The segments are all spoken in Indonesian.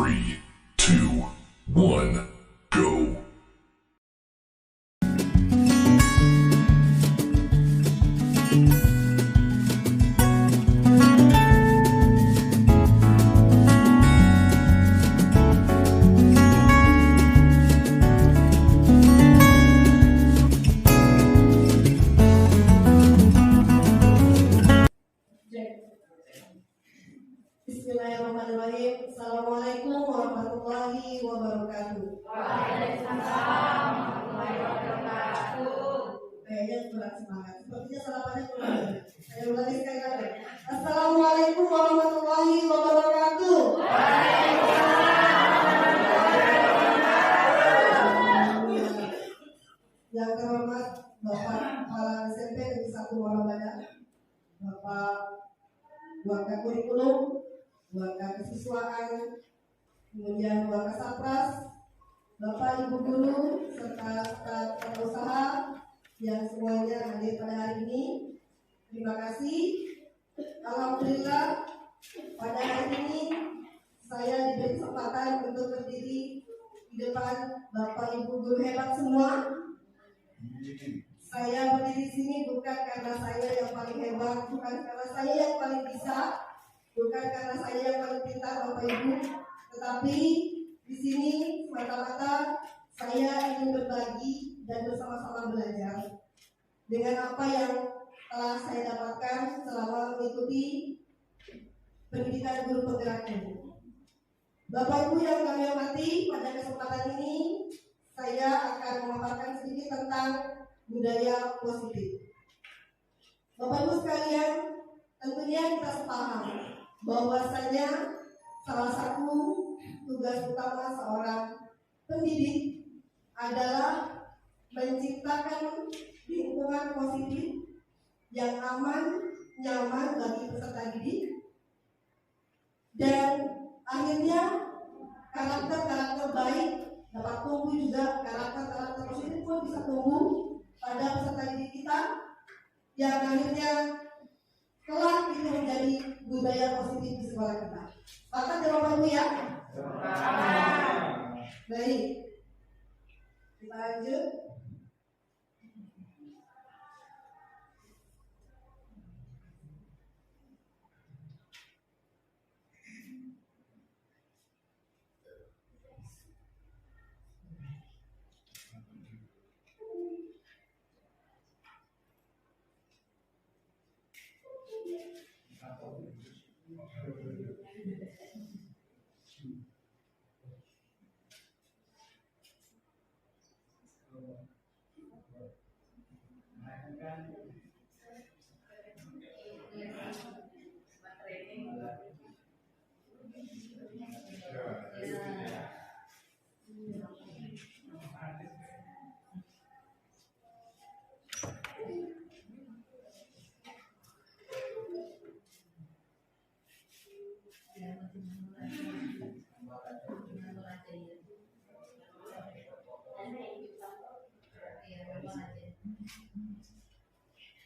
3, 2, 1, go. Bismillahirrahmanirrahim. Assalamualaikum warahmatullahi wabarakatuh. Waalaikumsalam warahmatullahi wabarakatuh. Kayaknya kurang semangat. Sepertinya sarapannya kurang. Saya ulangi sekali lagi. Assalamualaikum warahmatullahi wabarakatuh. Yang terhormat Bapak Kepala SMP Negeri 1 Warabada, Bapak Wakil Kurikulum, Wakil Kesiswaan, kemudian Wakil Satgas, Bapak Ibu Guru, serta staf pengusaha yang semuanya hadir pada hari ini. Terima kasih. Alhamdulillah pada hari ini saya diberi kesempatan untuk berdiri di depan Bapak Ibu Guru hebat semua. Saya berdiri di sini bukan karena saya yang paling hebat, bukan karena saya yang paling bisa, bukan karena saya yang paling pintar Bapak Ibu, tetapi di sini semata-mata saya ingin berbagi dan bersama-sama belajar dengan apa yang telah saya dapatkan selama mengikuti pendidikan guru penggerak ini. Bapak Ibu yang kami hormati, pada kesempatan ini saya akan memaparkan sedikit tentang budaya positif. Bapak Ibu sekalian, tentunya kita sepaham bahwasanya salah satu tugas utama seorang pendidik adalah menciptakan lingkungan positif yang aman, nyaman bagi peserta didik, dan akhirnya karakter-karakter baik dapat tumbuh, juga karakter-karakter positif pun bisa tumbuh pada peserta didik kita, yang akhirnya kelak itu menjadi budaya positif di sekolah kita. Maka Bapak Ibu ya. Baik, kita lanjut.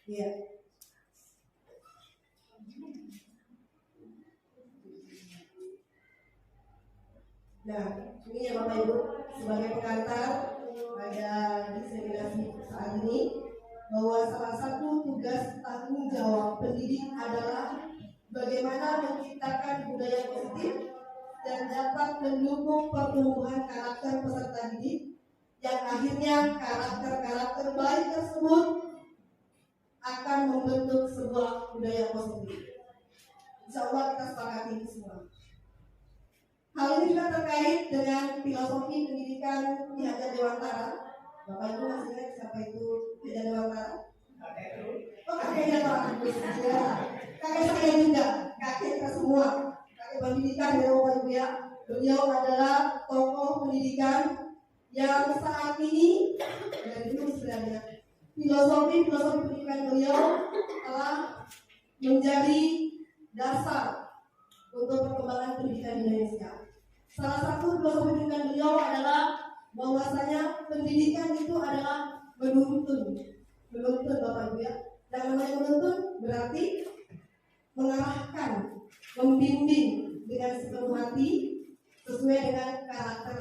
Ya. Nah, ini ya Bapak Ibu, sebagai pengantar pada diseminasi saat ini, bahwa salah satu tugas tanggung jawab pendidik adalah bagaimana menciptakan budaya positif dan dapat mendukung pertumbuhan karakter peserta didik, yang akhirnya karakter-karakter baik tersebut akan membentuk sebuah budaya positif. Insya Allah kita sepakati itu semua. Hal ini juga terkait dengan filosofi pendidikan Ki Hajar Dewantara. Bapak Ibu masih ingat siapa itu Ki Hajar Dewantara? Oh, kakeknya Pak Agus. Ya, kakek saya juga, kakek kita semua, kakek pendidikan ya Bapak Ibu ya. Beliau adalah tokoh pendidikan yang saat ini dari dulu sebenarnya filosofi pendidikan beliau telah menjadi dasar untuk perkembangan pendidikan di Indonesia. Salah satu filosofi pendidikan beliau adalah bahwasanya pendidikan itu adalah menuntun Bapak Ibu ya. Dan namanya menuntun berarti mengarahkan, membimbing dengan sepenuh hati, sesuai dengan karakter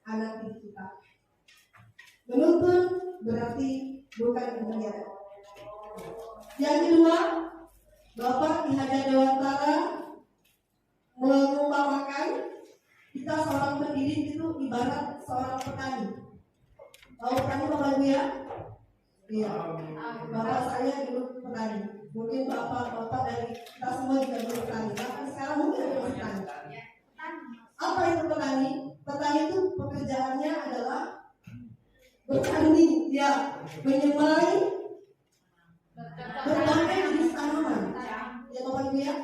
anak didik kita. Menuntun berarti bukan kemudian. Yang kedua, Bapak Ki Haja Dewantara mengumpamakan kita seorang pendidik itu ibarat seorang petani. Tahu petani Bapak Ibu ya? Iya. Bapak saya dulu petani. Mungkin bapak dari kita semua juga dulu petani. Bahkan sekarang mungkin ada petani. Apa itu petani? Petani itu pekerjaannya adalah bertani, ya, menyemai berbagai jenis tanaman. Ya Bapak Ibu ya.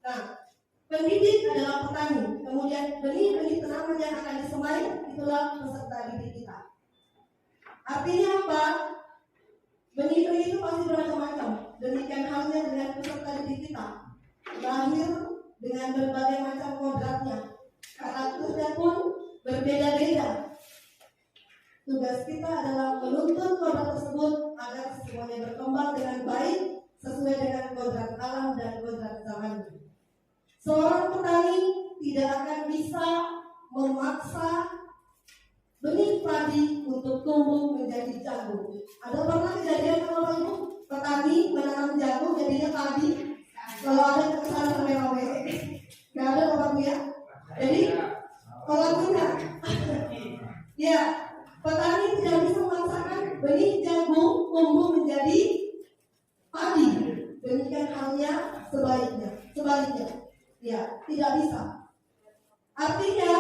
Nah, pendidik adalah petani. Kemudian benih-benih tanaman yang akan disemai itulah peserta didik kita. Artinya apa? Benih-benih itu pasti bermacam-macam. Demikian halnya dengan peserta didik kita. Lahir dengan berbagai macam kodratnya. Karakternya pun berbeda-beda. Tugas kita adalah menuntun kodrat tersebut agar semuanya berkembang dengan baik sesuai dengan kodrat alam dan kodrat zaman. Seorang petani tidak akan bisa memaksa benih padi untuk tumbuh menjadi jagung. Ada pernah kejadian kalau Ibu petani menanam jagung jadinya padi? Kalau ada kesalahan rame-rame, nggak ada Bapak Ibu ya. Jadi kalau tidak, ya petani tidak bisa memaksakan benih jagung tumbuh menjadi padi. Demikian halnya sebaliknya, ya tidak bisa. Artinya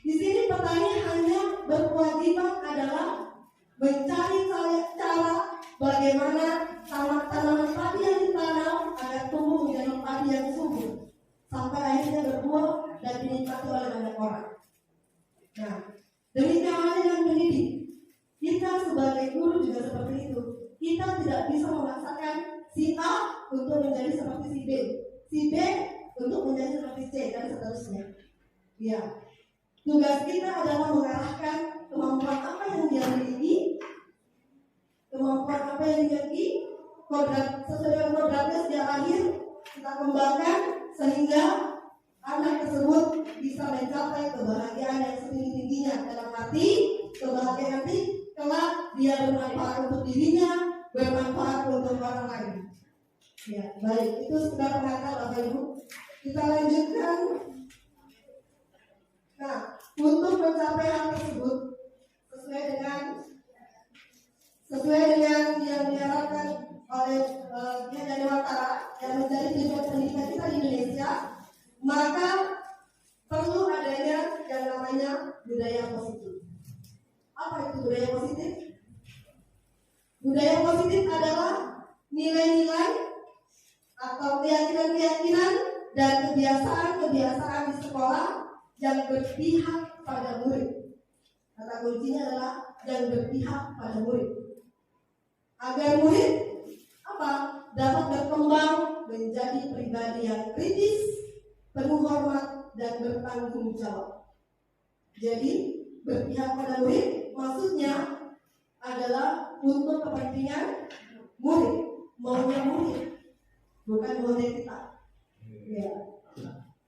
di sini petani hanya berkewajiban adalah mencari cara bagaimana tanaman padi yang ditanam agar tumbuh menjadi padi yang subur sampai akhirnya berbuah dan dinikmati oleh banyak orang. Nah, demikian halnya dengan pendidik. Kita sebagai guru juga seperti itu. Kita tidak bisa memaksakan si A untuk menjadi seperti si B, si B untuk menjadi seperti C dan seterusnya. Ya. Tugas kita adalah mengarahkan kemampuan apa yang dia miliki, kodrat sesuai dengan kodratnya sejak lahir kita kembangkan sehingga anak tersebut bisa mencapai kebahagiaan yang setinggi-tingginya. Dalam arti kebahagiaan nanti kelak dia bermanfaat untuk dirinya, bermanfaat untuk orang lain. Ya, baik, itu sudah pengantar Bapak Ibu. Kita lanjutkan. Nah, untuk mencapai hal tersebut sesuai dengan yang diharapkan oleh Ki Haja Dewantara yang menjadi tujuan pendidikan kita di Indonesia, maka perlu adanya yang namanya budaya positif. Apa itu budaya positif? Budaya positif adalah nilai-nilai atau keyakinan-keyakinan dan kebiasaan-kebiasaan di sekolah yang berpihak pada murid. Kata kuncinya adalah yang berpihak pada murid. Agar murid dapat berkembang menjadi pribadi yang kritis, penuh hormat dan bertanggung jawab. Jadi berpihak pada murid maksudnya adalah untuk kepentingan murid, maunya murid, bukan maunya kita. Ya.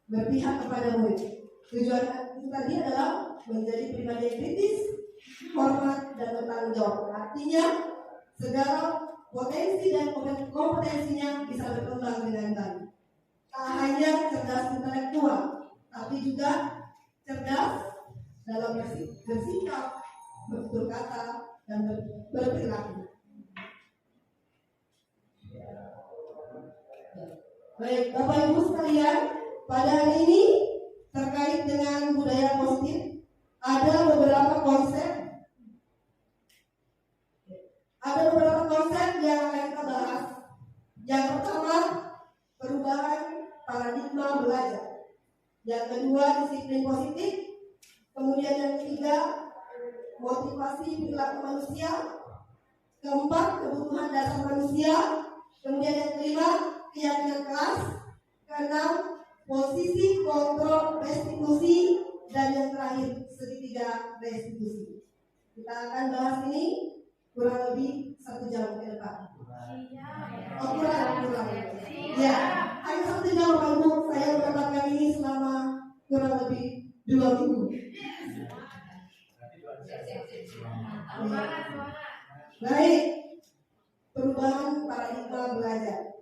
Berpihak kepada murid. Tujuan itu tadi adalah menjadi pribadi yang kritis, hormat dan bertanggung jawab. Artinya segala potensi dan kompetensinya bisa berkembang dengan baik. Tak hanya cerdas intelektual, tapi juga cerdas dalam bersikap, berkata dan berperilaku. Baik, Bapak Ibu sekalian, pada hari ini terkait dengan budaya positif ada beberapa konsep yang akan kita bahas. Yang pertama, perubahan paradigma belajar. Yang kedua, disiplin positif. Kemudian yang ketiga, motivasi perilaku manusia. Keempat, kebutuhan dasar manusia. Kemudian yang kelima, keyakinan kelas. Keenam, posisi kontrol restitusi. Dan yang terakhir, segitiga restitusi. Kita akan bahas ini kurang lebih 1 jam ke depan. Oh, kurang. Ya, hanya 1 jam Bapak Ibu. Saya mendapatkan ini selama kurang lebih Baik, perubahan paradigma belajar.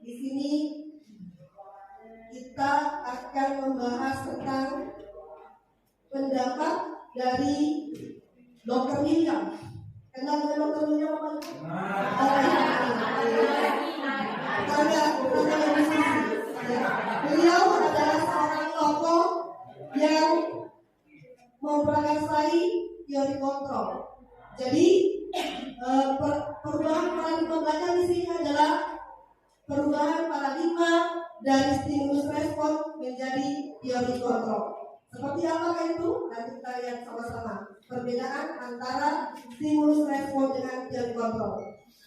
Di sini kita akan membahas tentang pendapat dari Dr. William. Kenal dengan Dr. William apa? Beliau adalah seorang tokoh yang memprakarsai teori kontrol. Jadi perubahan paradigma belajar di sini adalah perubahan paradigma dari stimulus respon menjadi teori kontrol. Seperti apakah itu? Nanti kita lihat sama-sama perbedaan antara stimulus respon dengan teori kontrol.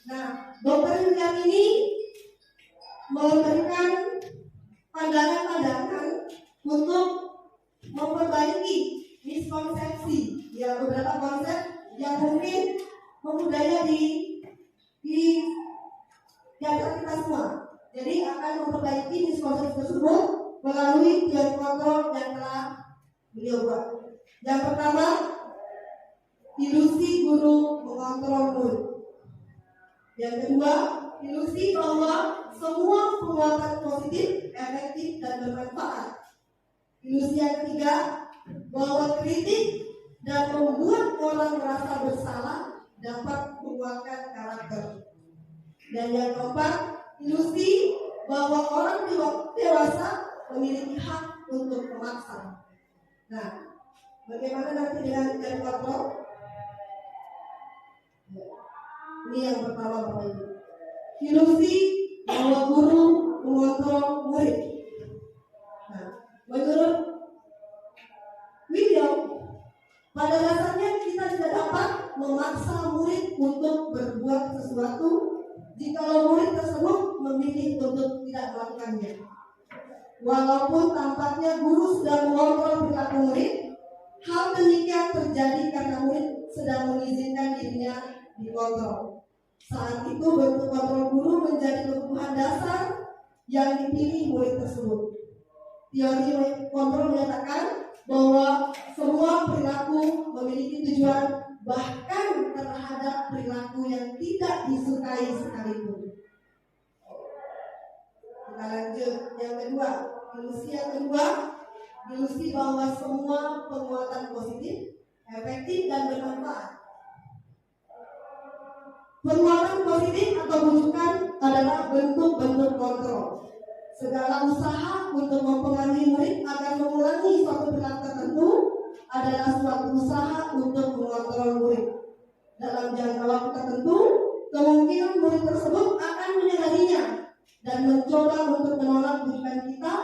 Nah, Dr. William ini memberikan pandangan-pandangan untuk memperbaiki miskonsepsi, ya, beberapa konsep yang mungkin membudaya di antara kita semua. Jadi akan memperbaiki miskonsepsi tersebut melalui teori kontrol yang telah beliau buat. Yang pertama, ilusi guru mengontrol murid. Yang kedua, ilusi bahwa semua penguatan positif, efektif, dan bermanfaat. Ilusi yang ketiga, bahwa kritik dan membuat orang merasa bersalah dapat menguatkan karakter. Dan yang keempat, ilusi bahwa orang dewasa memiliki hak untuk memaksa. Nah, bagaimana nanti dengan teori kontrol? Ini yang pertama, Bapak Ibu. Ilusi bahwa guru mengontrol murid. Nah, menurut William, pada dasarnya kita tidak dapat memaksa murid untuk berbuat sesuatu jika murid tersebut memilih untuk tidak melakukannya. Walaupun tampaknya guru sedang mengontrol perilaku murid, hal demikian terjadi karena murid sedang mengizinkan dirinya dikontrol. Saat itu bentuk kontrol guru menjadi kebutuhan dasar yang dipilih murid tersebut. Teori kontrol menyatakan bahwa semua perilaku memiliki tujuan, bahkan terhadap perilaku yang tidak disukai sekalipun. Kita lanjut yang kedua, ilusi yang kedua, ilusi bahwa semua penguatan positif, efektif, dan bermanfaat. Penguatan positif atau bujukan adalah bentuk-bentuk kontrol. Segala usaha untuk mempengaruhi murid agar mengulangi suatu perilaku tertentu adalah suatu usaha untuk mengontrol murid. Dalam jangka waktu tertentu, kemungkinan murid tersebut akan menyadarinya dan mencoba untuk menolak bujukan kita,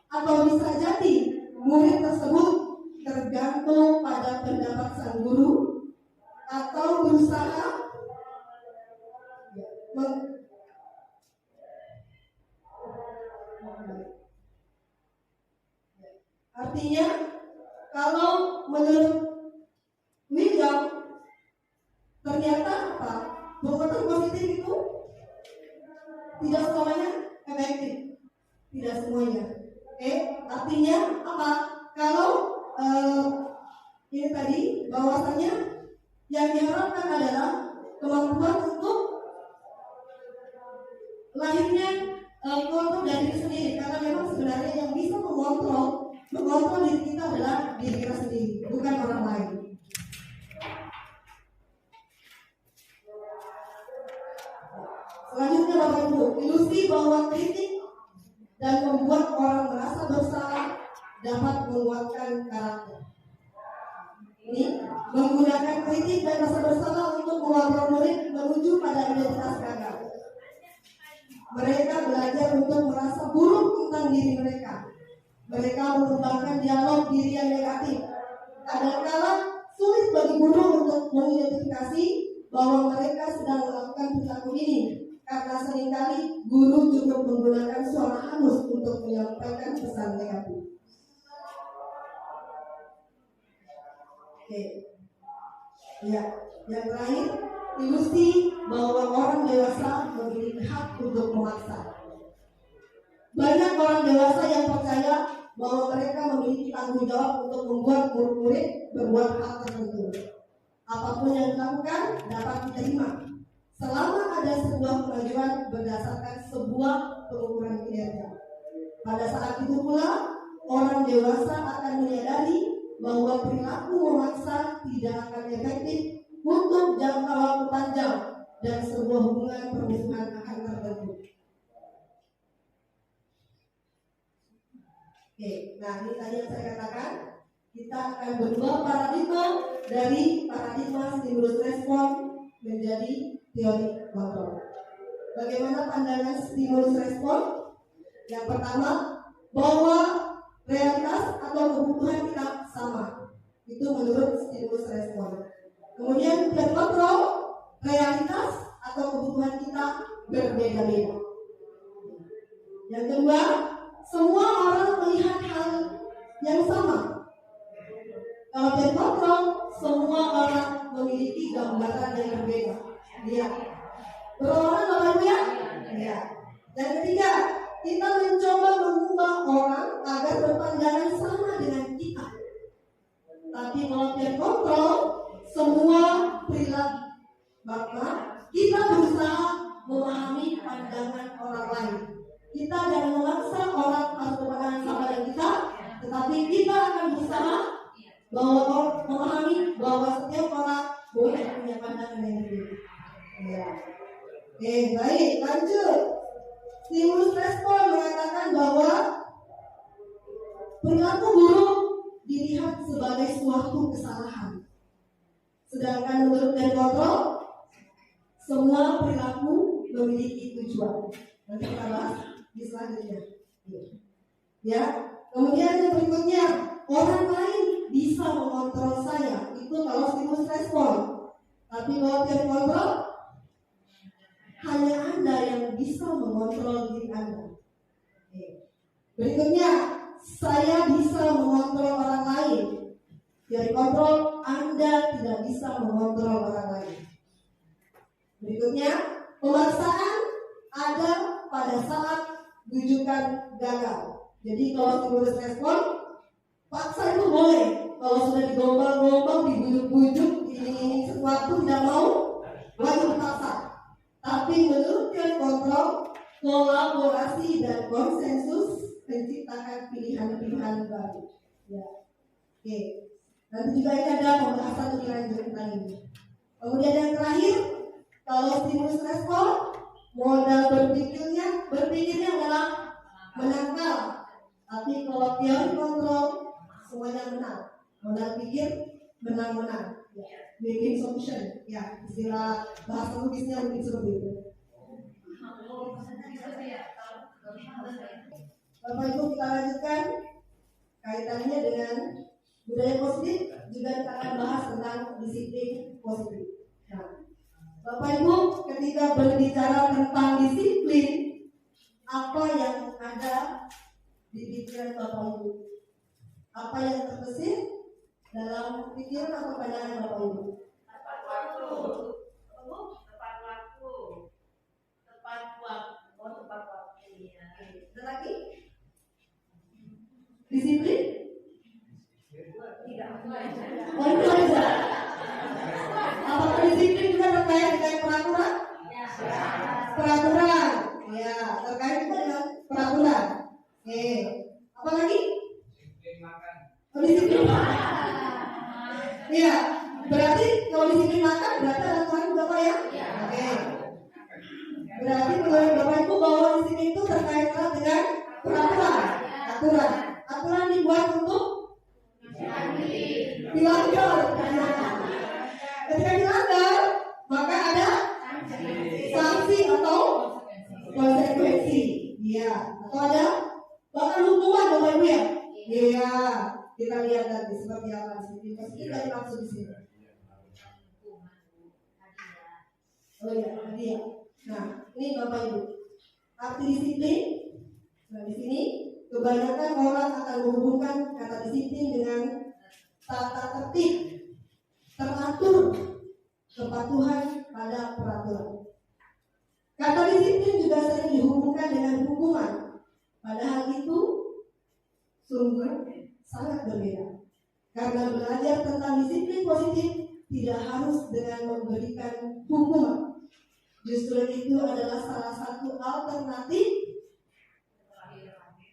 atau bisa jadi murid tersebut tergantung pada pendapat sang guru atau berusaha artinya, kalau menurut William, ternyata apa? Penguatan positif itu tidak semuanya efektif, tidak semuanya. Artinya apa? Kalau ini tadi bahwasanya yang diharapkan adalah kemampuan untuk lahirnya kontrol dari diri sendiri, karena memang sebenarnya yang bisa mengontrol diri kita adalah diri kita sendiri, bukan orang lain. Selanjutnya Bapak Ibu, ilusi bahwa kritik dan membuat orang merasa bersalah dapat menguatkan karakter. Ini menggunakan kritik dan rasa bersalah untuk mengontrol murid menuju pada identitas gagal. Mereka belajar untuk merasa buruk tentang diri mereka. Mereka mengembangkan dialog diri yang negatif. Kadang-kala sulit bagi guru untuk mengidentifikasi bahwa mereka sedang melakukan perilaku ini, karena seringkali guru cukup menggunakan suara halus untuk menyampaikan pesan negatif. Oke. Ya, yang terakhir, ilusi bahwa orang dewasa memiliki hak untuk memaksa. Banyak orang dewasa yang percaya bahwa mereka memiliki tanggung jawab untuk membuat murid-murid berbuat hal tertentu. Apapun yang dilakukan dapat diterima selama ada sebuah kemajuan berdasarkan sebuah pengukuran kinerja. Pada saat itu pula, orang dewasa akan menyadari bahwa perilaku memaksa tidak akan efektif untuk jangka waktu panjang dan sebuah hubungan permusuhan akan terbentuk. Oke, nah ini tadi yang saya katakan, kita akan berubah paradigma dari paradigma stimulus respon menjadi teori kontrol. Bagaimana pandangan stimulus respon? Yang pertama, bahwa realitas atau kebutuhan kita sama. Itu menurut stimulus respon. Kemudian teori kontrol, realitas atau kebutuhan kita berbeda-beda. Yang kedua, semua orang melihat hal yang sama. Kalau teori kontrol, semua orang memiliki gambaran yang berbeda. Lihat, berlawanan Bapak Ibu ya? Ya. Dan ketiga, kita mencoba mengubah orang agar berpandangan sama dengan kita. Tapi kalau teori kontrol, semua perilaku, maka kita berusaha memahami pandangan orang lain. Kita jangan memaksa orang harus berpandangan sama dengan kita, tetapi kita akan berusaha bahwa memahami bahwa setiap orang boleh punya pandangan yang berbeda. Ya. Oke, baik, lanjut. Stimulus respon mengatakan bahwa perilaku buruk dilihat sebagai suatu kesalahan. Sedangkan menurut teori kontrol, semua perilaku memiliki tujuan. Nanti kita bahas di selanjutnya. Ya, kemudian yang berikutnya, orang lain bisa mengontrol saya. Itu kalau stimulus respon. Tapi kalau teori kontrol, hanya Anda yang bisa mengontrol diri Anda. Berikutnya, saya bisa mengontrol orang lain. Teori kontrol, Anda tidak bisa mengontrol orang lain. Berikutnya, pemaksaan ada pada saat rujukan gagal. Jadi kalau stimulus respon, paksa itu boleh. Kalau sudah digombang-gombang, dibujuk-bujuk, ini sesuatu tidak mau, wajib paksa. Tapi menurut teori kontrol, kolaborasi dan konsensus menciptakan pilihan-pilihan baru. Ya. Oke. Nanti juga ini ada pembahasan lebih lanjut tentang ini. Kemudian yang terakhir, kalau stimulus respon, modal berpikirnya adalah menangkal. Tapi kalau teori kontrol, semuanya menang. Modal pikir, menang-menang. Win-win solution, ya istilah bahasa logisnya mungkin seperti itu. Bapak Ibu, kita lanjutkan kaitannya dengan budaya positif, juga kita akan bahas tentang disiplin positif. Nah, Bapak Ibu, ketika berbicara tentang disiplin, apa yang ada di pikiran Bapak Ibu? Apa yang terbesit dalam pikiran atau pandangan Bapak Ibu? Tepat waktu. Tepat waktu. Tepat waktu. Oh, tepat waktu. Ya. Ada lagi? Disiplin? Tidak. Oh, itu aja. Apakah disiplin juga terkait dengan peraturan? Ya. Peraturan. Ya, terkait juga dengan peraturan. Oke. Apa lagi? Oh, disiplin makan. Iya, berarti kalau disiplin makan berarti ada aturan juga Pak ya? Oke. Berarti menurut Bapak Ibu bahwa disiplin itu terkait dengan peraturan. Aturan dibuat untuk dilanggar. Ketika dilanggar, maka ada sanksi atau konsekuensi. Iya, atau ada bahkan hukuman Bapak Ibu ya? Iya. Kita lihat nanti seperti apa disiplin positif dari maksud di sini. Oh ya, hadiah. Nah, ini Bapak Ibu. Arti disiplin. Nah, di sini kebanyakan orang akan menghubungkan kata disiplin dengan tata tertib, teratur, kepatuhan pada peraturan. Kata disiplin juga sering dihubungkan dengan hukuman. Padahal itu sungguh sangat berbeda. Karena belajar tentang disiplin positif tidak harus dengan memberikan hukuman. Justru itu adalah salah satu alternatif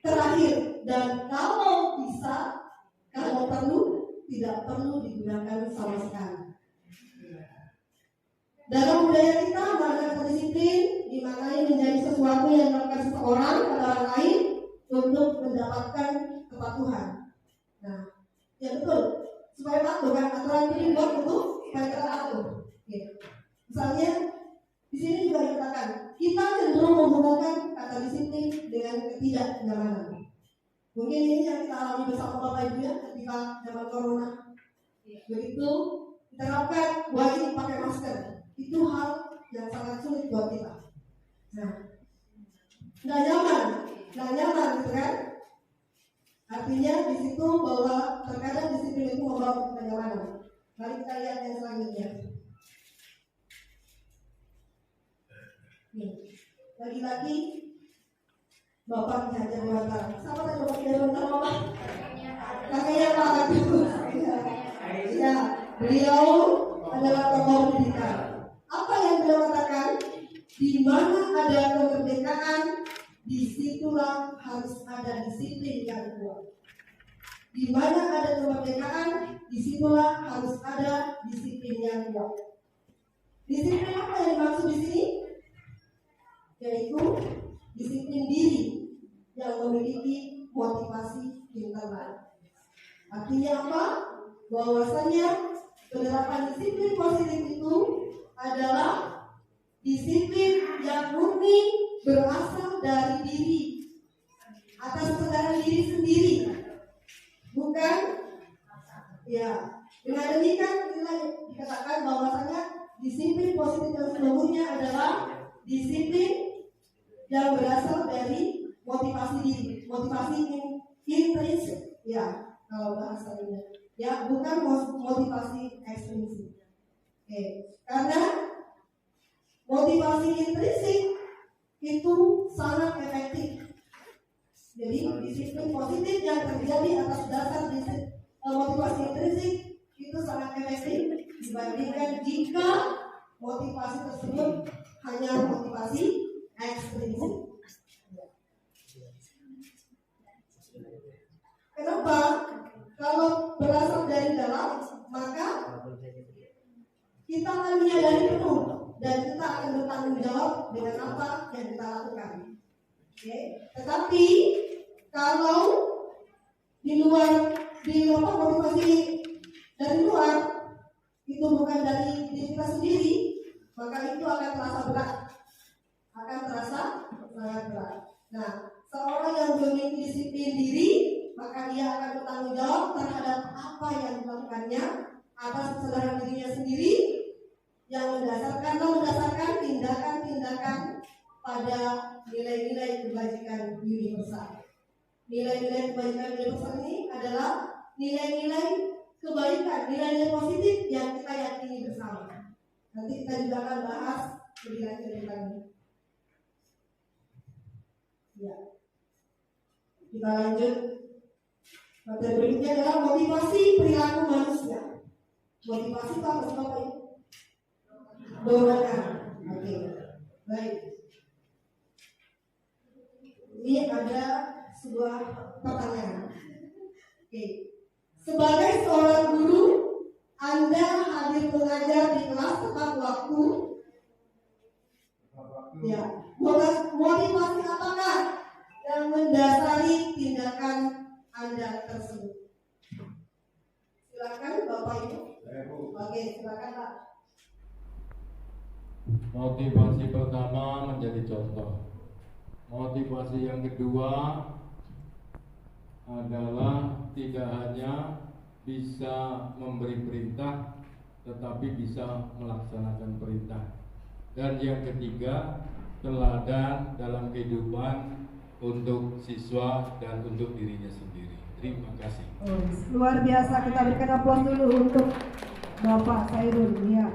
terakhir, dan kalau bisa, kalau perlu, tidak perlu digunakan sama sekali. Dalam budaya kita, melakukan disiplin dimaknai menjadi sesuatu yang dilakukan seseorang pada orang lain untuk mendapatkan kepatuhan. Nah, ya betul, supaya patuh kan, aturan ini dibuat untuk supaya kita patuh. Oke. Misalnya di sini juga dikatakan kita cenderung menggunakan kata disiplin dengan ketidaknyamanan. Mungkin ini yang kita alami bersama Bapak Ibu ya ketika zaman corona. Begitu diterapkan wajib pakai masker, itu hal yang sangat sulit buat kita. Nah, nggak nyaman gitu kan? Artinya di situ bahwa terkadang disiplin itu membawa kenyamanan. Mari kita lihat yang selanjutnya. Nih, lagi-lagi Bapak dihajar Dewantara. Siapa tadi Bapak dihajar Dewantara, Bapak? Kakaknya Pak Agus. Ya, beliau adalah tokoh pendidikan. Apa yang beliau katakan? Di mana ada kemerdekaan, disitulah harus ada disiplin yang kuat. Di mana ada kemerdekaan, disitulah harus ada disiplin yang kuat. Disiplin apa yang dimaksud di sini? Yaitu disiplin diri yang memiliki motivasi internal. Artinya apa? Bahwasanya penerapan disiplin positif itu adalah disiplin yang murni berasal dari diri, atas kesadaran diri sendiri, bukan ya. Dengan demikian dikatakan bahwasanya disiplin positif yang sesungguhnya adalah disiplin yang berasal dari motivasi diri, motivasi intrinsik, ya kalau bahasanya, ya bukan motivasi ekstrinsik. Oke, karena motivasi intrinsik itu sangat efektif. Jadi disiplin positif yang terjadi atas dasar motivasi intrinsik itu sangat efektif dibandingkan jika motivasi tersebut hanya motivasi ekstrinsik. Kenapa? Kalau berasal dari dalam, maka kita akan menyadari penuh dan kita akan bertanggung jawab dengan apa yang kita lakukan. Oke. Tetapi kalau di luar motivasi dari luar itu bukan dari diri kita sendiri, maka itu akan terasa berat. Sangat berat. Nah, seorang yang memiliki disiplin diri, maka dia akan bertanggung jawab terhadap apa yang dilakukannya atas kesadaran dirinya sendiri yang mendasarkan tindakan-tindakan pada nilai-nilai kebajikan universal. Nilai-nilai kebajikan universal ini adalah nilai-nilai kebaikan, nilai-nilai positif yang kita yakini bersama. Nanti kita juga akan bahas lebih lanjut lagi. Ya. Kita lanjut. Materi berikutnya adalah motivasi perilaku manusia. Motivasi itu apa sih Bapak Ibu? Dorongan. Oke. Baik. Ini ada sebuah pertanyaan. Oke. Sebagai seorang guru, Anda hadir mengajar di kelas tepat waktu. Ya. Motivasi apakah yang mendasari tindakan Anda tersebut? Silakan Bapak Ibu. Oke, silakan Pak. Motivasi pertama menjadi contoh. Motivasi yang kedua adalah tidak hanya bisa memberi perintah, tetapi bisa melaksanakan perintah. Dan yang ketiga, teladan dalam kehidupan untuk siswa dan untuk dirinya sendiri. Terima kasih. Luar biasa, kita berikan aplaus dulu untuk Bapak Sairul. Ya.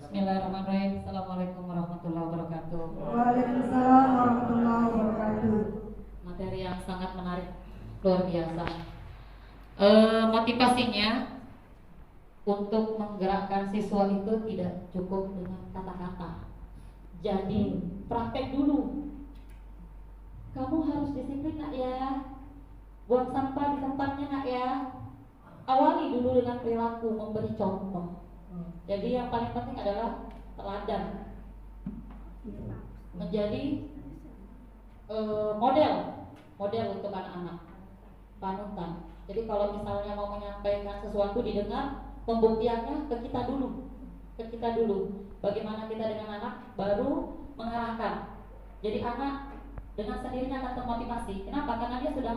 Bismillahirrahmanirrahim. Assalamualaikum warahmatullahi wabarakatuh. Waalaikumsalam warahmatullahi wabarakatuh. Materi yang sangat menarik, luar biasa. Motivasinya untuk menggerakkan siswa itu tidak cukup dengan kata-kata. Jadi praktek dulu. Kamu harus disiplin nak ya. Buang sampah di tempatnya nak ya. Awali dulu dengan perilaku, memberi contoh. Jadi yang paling penting adalah teladan. Menjadi model untuk anak-anak, panutan. Jadi kalau misalnya mau menyampaikan sesuatu didengar, pembuktiannya ke kita dulu. Bagaimana kita dengan anak baru mengarahkan. Jadi anak dengan sendirinya akan termotivasi. Kenapa? Karena dia sudah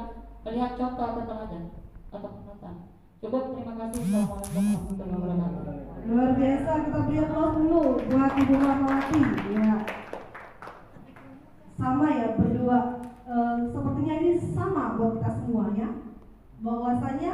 melihat contoh atau teladan atau panutan. Cukup, terima kasih. Assalamualaikum warahmatullahi wabarakatuh. Luar biasa, kita beri aplaus dulu buat Ibu Rahmawati. Ya. Sama ya berdua. Sepertinya ini sama buat kita semuanya. Bahwasanya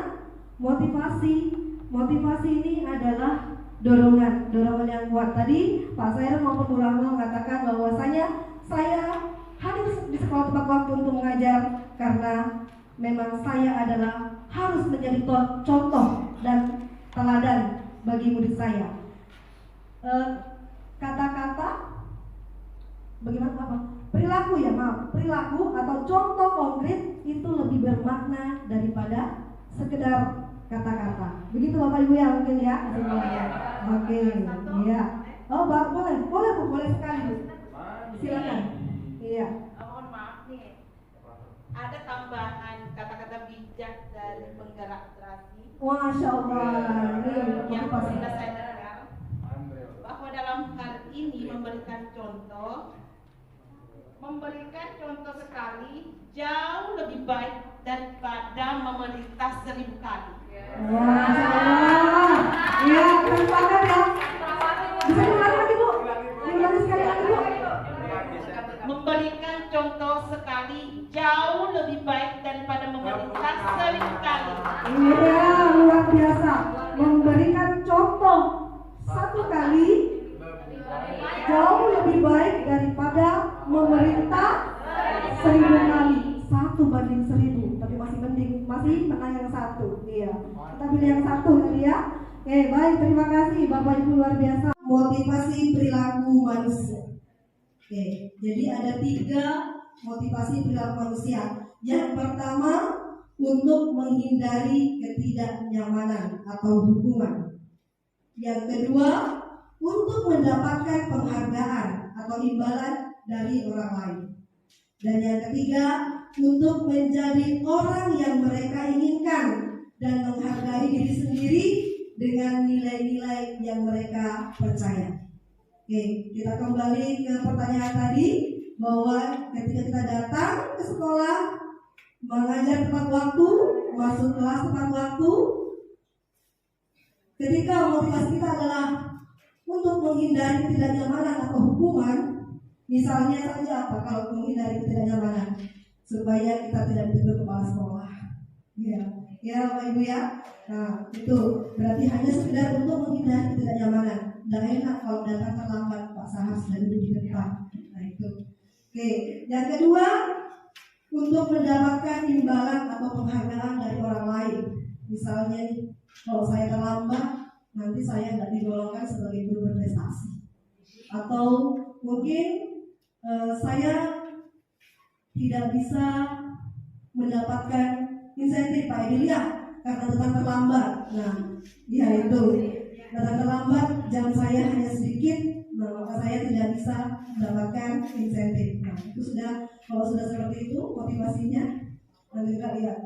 motivasi ini adalah dorongan yang kuat. Tadi Pak Sair maupun Bu Rahma mengatakan bahwasanya saya harus di sekolah tepat waktu untuk mengajar karena memang saya adalah harus menjadi contoh dan teladan bagi murid saya. Kata-kata bagaimana apa? Perilaku atau contoh konkret itu lebih bermakna daripada sekedar kata-kata. Begitu Bapak Ibu ya mungkin ya. Oke, iya. Oh, boleh sekali Bu. Silakan. Iya. Mohon maaf nih, ada tambahan kata-kata bijak dari penggerak literasi. Masya Allah. Yang sudah saya dengar bahwa dalam hal ini memberikan contoh sekali jauh lebih baik daripada memerintah 1000 kali. Masya Allah. Iya, keren banget ya. Bisa diulangi lagi Bu? Diulangi sekali lagi Bu? Memberikan contoh sekali jauh lebih baik daripada memerintah 1000 kali. Iya, luar biasa. Memberikan contoh satu kali jauh lebih baik daripada memerintah 1000 kali. 1:1000, tapi masih menang yang satu. Iya, kita pilih yang satu tadi ya. Oke, baik, terima kasih Bapak Ibu luar biasa. Motivasi perilaku manusia. Oke, jadi ada 3 motivasi perilaku manusia. Yang pertama, untuk menghindari ketidaknyamanan atau hukuman. Yang kedua, untuk mendapatkan penghargaan atau imbalan dari orang lain. Dan yang ketiga, untuk menjadi orang yang mereka inginkan dan menghargai diri sendiri dengan nilai-nilai yang mereka percaya. Oke, kita kembali ke pertanyaan tadi bahwa ketika kita datang ke sekolah, mengajar tepat waktu, masuk kelas tepat waktu, ketika motivasi kita adalah untuk menghindari ketidaknyamanan atau hukuman, misalnya saja apa kalau menghindari ketidaknyamanan supaya kita tidak ditegur kepala sekolah, ya Bapak Ibu ya. Nah itu berarti hanya sekedar untuk menghindari ketidaknyamanan. Dan enak kalau datang terlambat, Pak Sahar sudah duduk di depan. Nah itu. Oke, yang kedua, untuk mendapatkan imbalan atau penghargaan dari orang lain. Misalnya nih, kalau saya terlambat, nanti saya tidak digolongkan sebagai guru berprestasi. Atau mungkin saya tidak bisa mendapatkan insentif Pak Edilia karena datang terlambat. Nah, ya itu datang terlambat, jam saya hanya sedikit, maka saya tidak bisa mendapatkan insentif. Nah, itu sudah, kalau sudah seperti itu motivasinya, nanti kita lihat.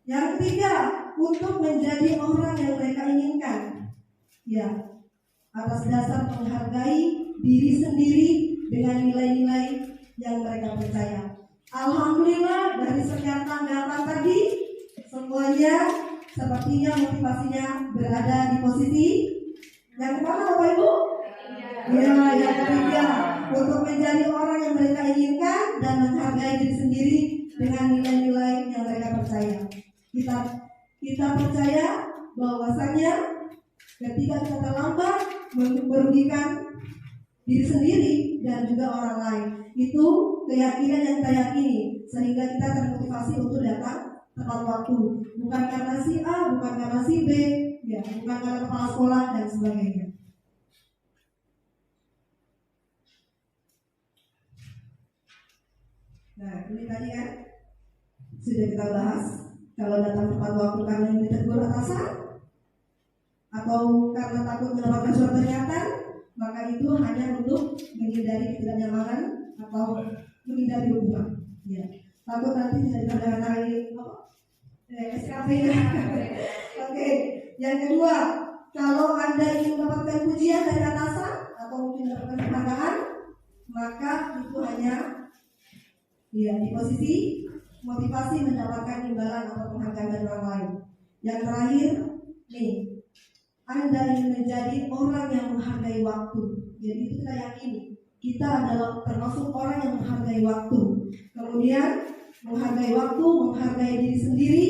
Yang ketiga, untuk menjadi orang yang mereka inginkan, ya, atas dasar menghargai diri sendiri dengan nilai-nilai yang mereka percaya. Alhamdulillah dari sekian tanggapan tadi semuanya sepertinya motivasinya berada di posisi yang kemana Bapak Ibu? Ya, yang ketiga, untuk menjadi orang yang mereka inginkan dan menghargai diri sendiri dengan nilai-nilai yang mereka percaya. Kita percaya bahwasanya ketika kita terlambat merugikan diri sendiri dan juga orang lain. Itu keyakinan yang kita yakini sehingga kita termotivasi untuk datang tepat waktu, bukan karena si A, bukan karena si B, ya, bukan karena kepala sekolah dan sebagainya. Nah, ini tadi kan sudah kita bahas, kalau datang tepat waktu karena ingin ditegur atasan atau karena takut mendapatkan surat peringatan, maka itu hanya untuk menghindari ketidaknyamanan atau menghindari hubungan. Ya, takut nanti tidak ditandai SKP-nya. Oke, yang kedua, kalau Anda ingin mendapatkan pujian dari atasan atau mungkin mendapatkan penghargaan, maka itu hanya di posisi motivasi mendapatkan imbalan atau penghargaan dari orang lain. Yang terakhir, nih, Anda ingin menjadi orang yang menghargai waktu. Jadi itu kita yakini, kita adalah termasuk orang yang menghargai waktu. Kemudian menghargai waktu, menghargai diri sendiri,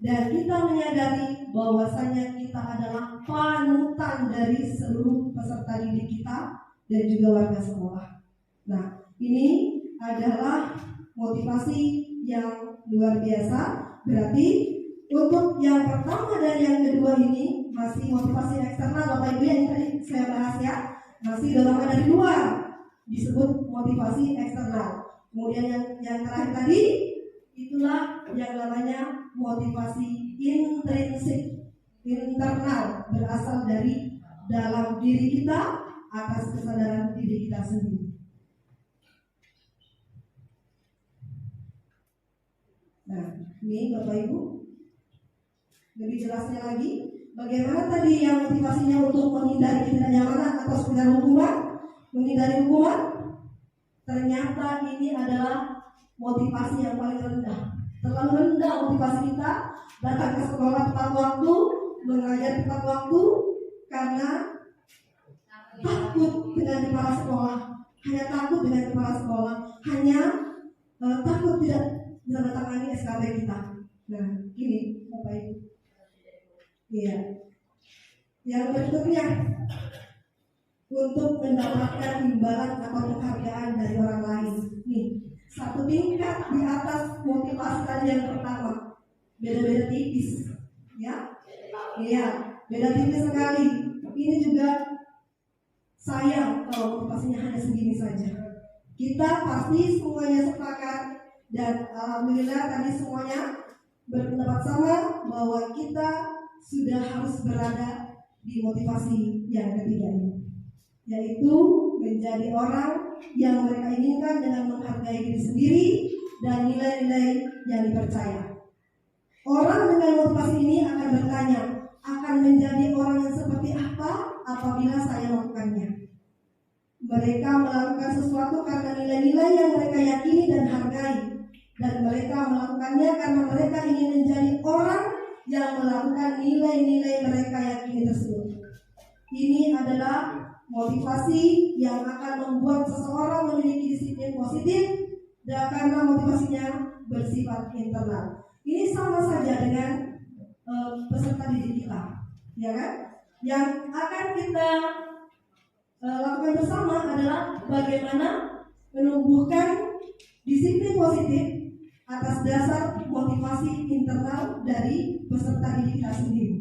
dan kita menyadari bahwasanya kita adalah panutan dari seluruh peserta didik kita dan juga warga sekolah. Nah, ini adalah motivasi yang luar biasa. Berarti untuk yang pertama dan yang kedua ini masih motivasi eksternal, Bapak Ibu, yang tadi saya bahas ya, masih dorongan dari luar, disebut motivasi eksternal. Kemudian yang terakhir tadi itulah yang namanya motivasi intrinsik, internal, berasal dari dalam diri kita atas kesadaran diri kita sendiri. Nah, ini Bapak Ibu, lebih jelasnya lagi, bagaimana tadi yang motivasinya untuk menghindari ketidaknyamanan atau sekedar hukuman, menghindari hukuman, ternyata ini adalah motivasi yang paling rendah. Terlalu rendah motivasi kita datang ke sekolah tepat waktu, mengajar tepat waktu, karena takut dengan kepala sekolah, hanya takut dengan kepala sekolah, hanya takut tidak menandatangani SKP kita. Nah, ini Bapak Ibu. Iya. Yang berikutnya, untuk mendapatkan imbalan atau penghargaan dari orang lain. Nih, satu tingkat di atas motivasi tadi yang pertama, beda-beda tipis, ya? Iya, beda tipis sekali. Ini juga sayang kalau motivasinya hanya segini saja. Kita pasti semuanya sepakat dan alhamdulillah tadi semuanya berpendapat sama bahwa kita sudah harus berada di motivasi yang ketiga ini, yaitu menjadi orang yang mereka inginkan dengan menghargai diri sendiri dan nilai-nilai yang dipercaya. Orang dengan motivasi ini akan bertanya, akan menjadi orang yang seperti apa apabila saya melakukannya. Mereka melakukan sesuatu karena nilai-nilai yang mereka yakini dan hargai, dan mereka melakukannya karena mereka ingin menjadi orang yang melakukan nilai-nilai mereka yakini tersebut. Ini adalah motivasi yang akan membuat seseorang memiliki disiplin positif dan karena motivasinya bersifat internal. Ini sama saja dengan peserta didik kita, ya kan? Yang akan kita lakukan bersama adalah bagaimana menumbuhkan disiplin positif atas dasar motivasi internal dari peserta didik kita sendiri.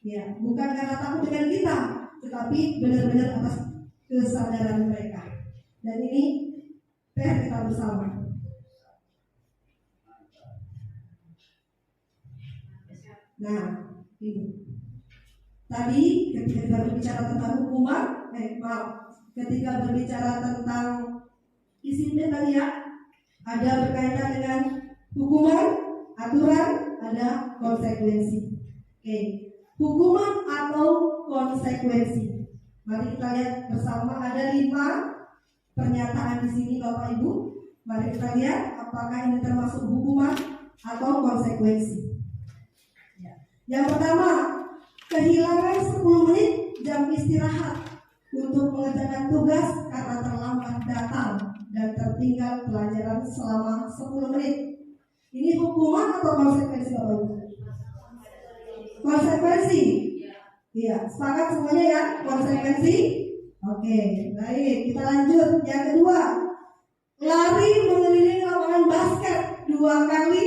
Ya, bukan karena takut dengan kita, tetapi benar-benar atas kesadaran mereka. Dan ini PR kita bersama. Nah, ini tadi ketika kita berbicara tentang hukuman, ketika berbicara tentang disiplin tadi ya, ada berkaitan dengan hukuman, aturan, ada konsekuensi. Oke, hukuman atau konsekuensi. Mari kita lihat bersama, ada 5 pernyataan di sini Bapak Ibu. Mari kita lihat apakah ini termasuk hukuman atau konsekuensi. Yang pertama, kehilangan 10 menit jam istirahat untuk mengerjakan tugas karena terlambat datang dan tertinggal pelajaran selama 10 menit. Ini hukuman atau konsekuensi Bapak Ibu? Konsekuensi. Iya, sepakat semuanya ya, konsekuensi. Oke, baik, kita lanjut. Yang kedua, lari mengelilingi lapangan basket 2 kali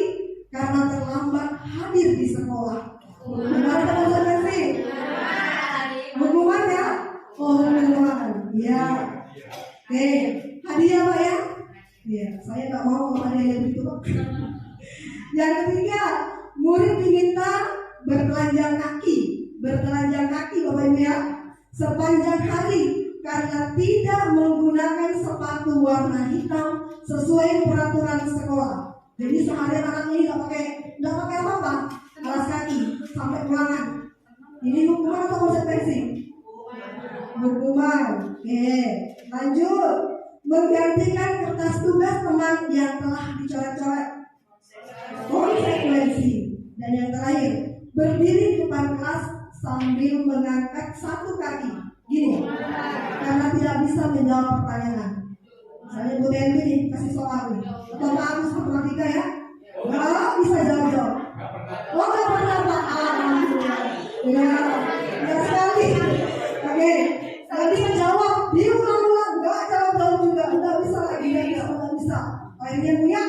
karena terlambat hadir di sekolah. Gimana teman-teman sih? Hukuman ya? Oh, hukuman. Ya. Oke, hadiah Pak ya? Iya, saya nggak mau kalau hadiahnya begitu Pak. Yang ketiga, murid diminta bertelanjang kaki Bapak Ibu ya, sepanjang hari karena tidak menggunakan sepatu warna hitam sesuai peraturan sekolah. Jadi seharian anak ini nggak pakai apa-apa, alas kaki sampai pulangan. Ini hukuman atau konsekuensi? Hukuman. Oke, lanjut. Menggantikan kertas tugas teman yang telah dicoret-coret. Konsekuensi. Dan yang terakhir, berdiri di depan kelas sambil mengangkat satu kaki. Gini, karena tidak bisa menjawab pertanyaan. Misalnya Bu Tenri nih, kasih soal nih. Atau Pak Agus matematika ya. Nggak bisa jawab. Oh, nggak pernah Pak. Ya, sekali. Oke, nggak bisa jawab. Diulang-ulang, nggak jawab juga. Nggak bisa lagi, nggak bisa. Akhirnya punya,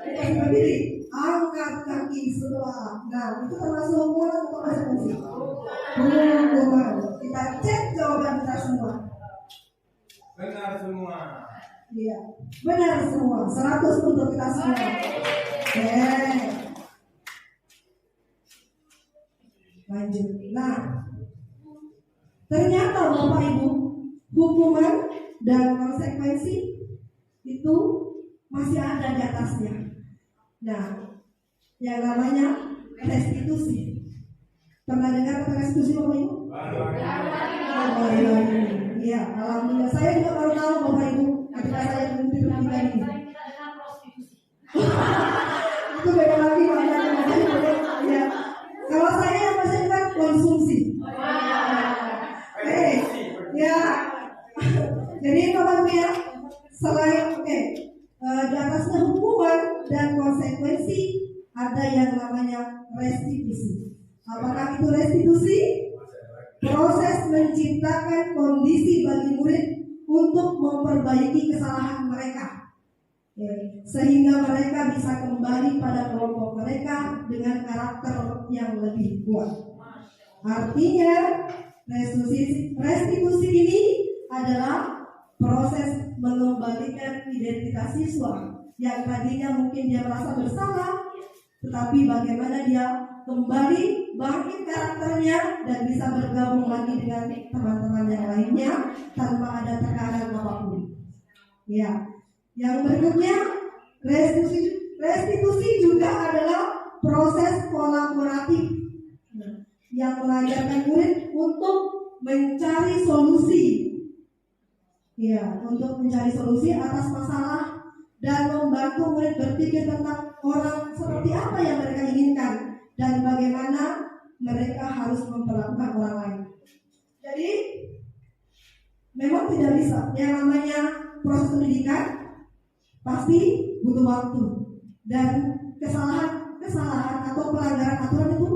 dikasih berdiri. Angkat kaki sebelah. Nah, itu termasuk hukuman atau konsekuensi? Hukuman. Kita cek jawaban kita semua. Benar semua. Iya, benar semua. 100 untuk kita semua. Lanjut. Nah, ternyata Bapak Ibu, hukuman dan konsekuensi itu masih ada di atasnya. Nah, yang namanya restitusi. Pernah dengar kata restitusi Bapak Ibu? Iya, alhamdulillah. Saya juga baru tahu Bapak Ibu ketika saya memimpin pendidikan ini. Itu beda lagi Pak. Ya. Kalau saya yang masih kan konsumsi. Ya. Jadi Bapak Ibu ya, selain di atasnya hukuman dan konsekuensi, ada yang namanya restitusi. Apakah itu restitusi? Proses menciptakan kondisi bagi murid untuk memperbaiki kesalahan mereka, sehingga mereka bisa kembali pada kelompok mereka dengan karakter yang lebih kuat. Artinya restitusi ini adalah proses mengembalikan identitas siswa yang tadinya mungkin dia merasa bersalah, tetapi bagaimana dia kembali bangkit karakternya dan bisa bergabung lagi dengan teman-teman yang lainnya tanpa ada tekanan apapun. Ya, yang berikutnya restitusi juga adalah proses kolaboratif yang mengajarkan murid untuk mencari solusi. Ya, untuk mencari solusi atas masalah dan membantu murid berpikir tentang orang seperti apa yang mereka inginkan dan bagaimana mereka harus memperlakukan orang lain. Jadi memang tidak bisa. Yang namanya proses pendidikan pasti butuh waktu, dan kesalahan atau pelanggaran aturan itu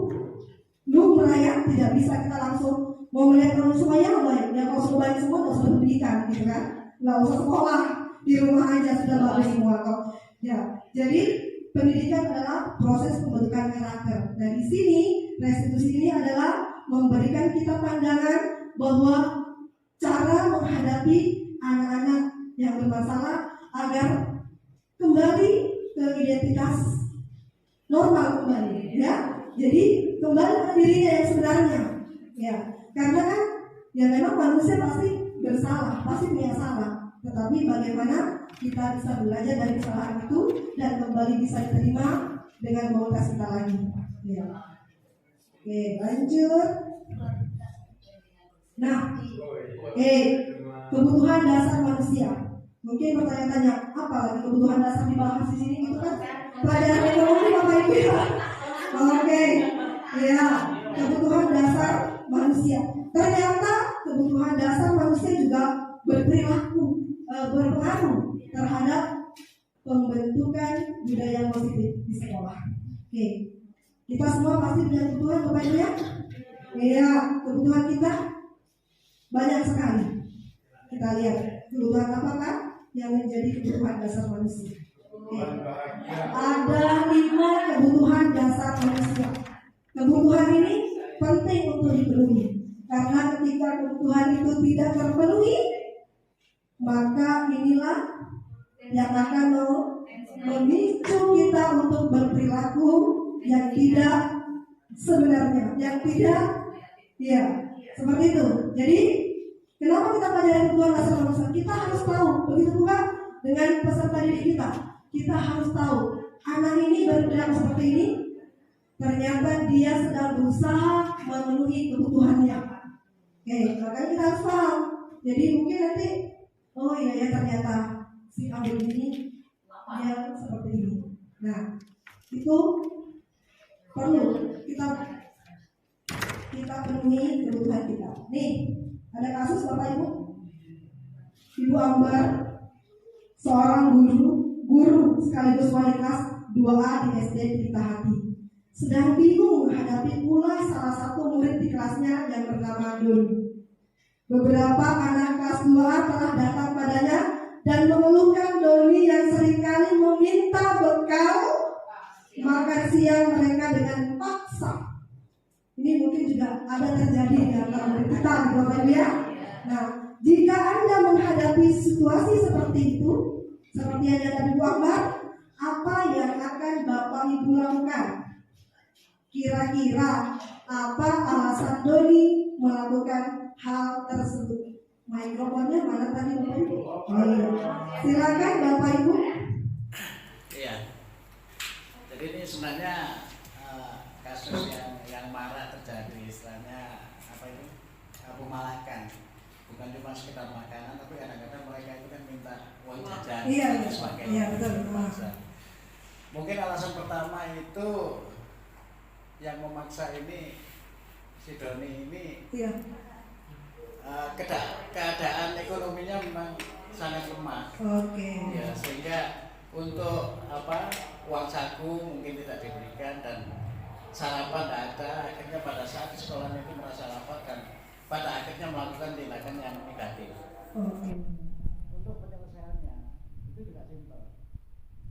lumrah ya, tidak bisa kita langsung mau melihat orang semuanya baik. Ya kalau sudah baik semua nggak usah pendidikan, gitu kan? Nggak usah sekolah, di rumah aja sudah bagus semua kok. Ya, jadi pendidikan adalah proses pembentukan karakter. Dari sini restitusi ini adalah memberikan kita pandangan bahwa cara menghadapi anak-anak yang bermasalah agar kembali ke identitas normal kembali, ya. Jadi kembali ke dirinya yang sebenarnya, ya. Karena kan ya memang manusia pasti bersalah, pasti punya salah. Tetapi bagaimana kita bisa belajar dari kesalahan itu dan kembali bisa diterima dengan kualitas kita lagi. Ya. Oke, lanjut. Nah, kebutuhan dasar manusia. Mungkin bertanya-tanya, apa lagi kebutuhan dasar dibahas di sini gitu kan? Pelajaran ekonomi Bapak Ibu ya. Oke, ya, kebutuhan dasar manusia. Ternyata kebutuhan dasar manusia juga berpengaruh terhadap pembentukan budaya positif di sekolah. Oke, kita semua pasti punya kebutuhan Bapak Ibu ya. Iya, kebutuhan kita banyak sekali. Kita lihat kebutuhan apakah yang menjadi kebutuhan dasar manusia. Ada 5 kebutuhan dasar manusia. Kebutuhan ini penting untuk dipenuhi, karena ketika kebutuhan itu tidak terpenuhi, maka inilah yang akan memicu kita untuk berperilaku yang tidak sebenarnya, yang tidak, ya seperti itu. Jadi kenapa kita pelajari kebutuhan dasar manusia? Kita harus tahu, begitu juga dengan peserta didik kita. Kita harus tahu anak ini berperilaku seperti ini, ternyata dia sedang berusaha memenuhi kebutuhannya. Oke, makanya kita harus paham. Jadi mungkin nanti, oh iya ya ternyata si Abel ini dia seperti ini. Nah, itu perlu kita penuhi kebutuhan kita. Nih, ada kasus Bapak Ibu. Ibu Ambar, seorang guru sekaligus wali kelas 2A di SD Pelita Hati, sedang bingung menghadapi pula salah satu murid di kelasnya yang bernama Doni. Beberapa anak kelas 2A telah datang padanya dan mengeluhkan Doni yang seringkali meminta bekal makan siang mereka dengan paksa. Ini mungkin juga ada terjadi di antara murid kita, Bapak Ibu ya. Nah, jika Anda menghadapi situasi seperti itu, seperti yang ada di gambar, apa yang akan Bapak Ibu lakukan? Kira-kira apa alasan Doni melakukan hal tersebut? Mikrofonnya mana tadi Bapak Ibu? Oh iya. Silakan Bapak Ibu. Iya. Jadi ini sebenarnya kasus yang marak terjadi, istilahnya apa itu? Pemalakan. Bukan cuma sekedar makanan, tapi kadang-kadang mereka itu kan minta uang jajan dan sebagainya. Iya, betul. Mungkin alasan pertama itu yang memaksa ini si Doni ini, keadaan ekonominya memang sangat lemah. Oke. Ya, sehingga untuk uang saku mungkin tidak diberikan dan sarapan tidak ada. Akhirnya pada saat di sekolah itu merasa lapar dan pada akhirnya melakukan tindakan yang negatif. Oke. Untuk penyelesaiannya itu juga simpel,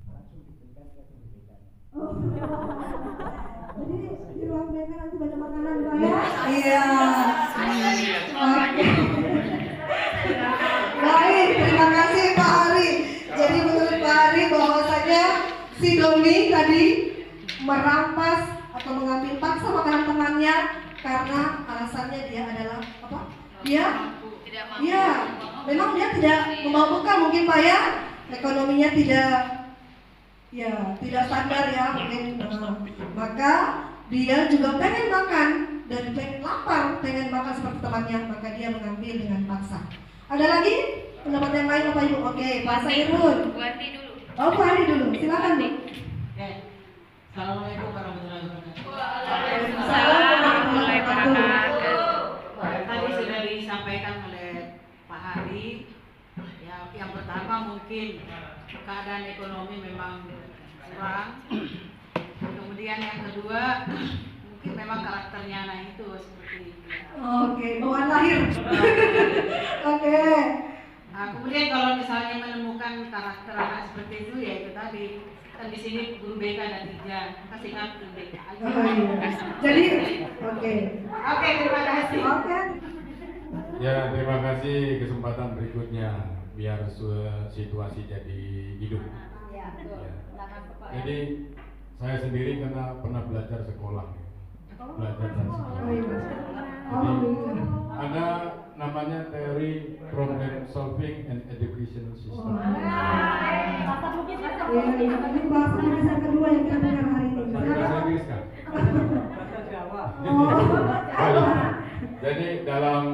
langsung diberikan ke pendidikan. Jadi di ruang BK nanti banyak makanan Pak ya? Iya. Baik, terima kasih Pak Ari. Jadi menurut Pak Ari bahwasanya si Doni tadi merampas atau mengambil paksa makanan temannya karena alasannya dia adalah apa? Dia memang dia tidak memampukan mungkin Pak ya, ekonominya tidak standar ya mungkin. Maka dia juga pengen makan dan pengen lapar, pengen makan seperti temannya, maka dia mengambil dengan paksa. Ada lagi pendapat yang lain Bapak Ibu? Oke, Pak Sairul. Bu Andi dulu. Oh, Bu Andi dulu, silakan Bu. Assalamualaikum warahmatullahi wabarakatuh. Waalaikumsalam warahmatullahi wabarakatuh. Tadi sudah disampaikan oleh Pak Hari. Ya, yang pertama mungkin keadaan ekonomi memang kurang. Kemudian yang kedua mungkin memang karakternya anak itu seperti itu. Oke, bawaan lahir. Oke. Nah, kemudian kalau misalnya menemukan karakter anak seperti itu ya itu tadi. Kan di sini guru BK ada 3, kasih kartu BK aja. Oh, iya. Jadi, oke, terima kasih. Oke. Ya, terima kasih. Kesempatan berikutnya biar situasi jadi hidup. Ya, betul. Silakan Bapak. Jadi saya sendiri karena pernah belajar sekolah, belajar dan sekolah. Jadi ada namanya teori problem solving and educational system. Ini bahasan kedua yang kita dengar hari ini. Bahasa Inggris kan? Jadi dalam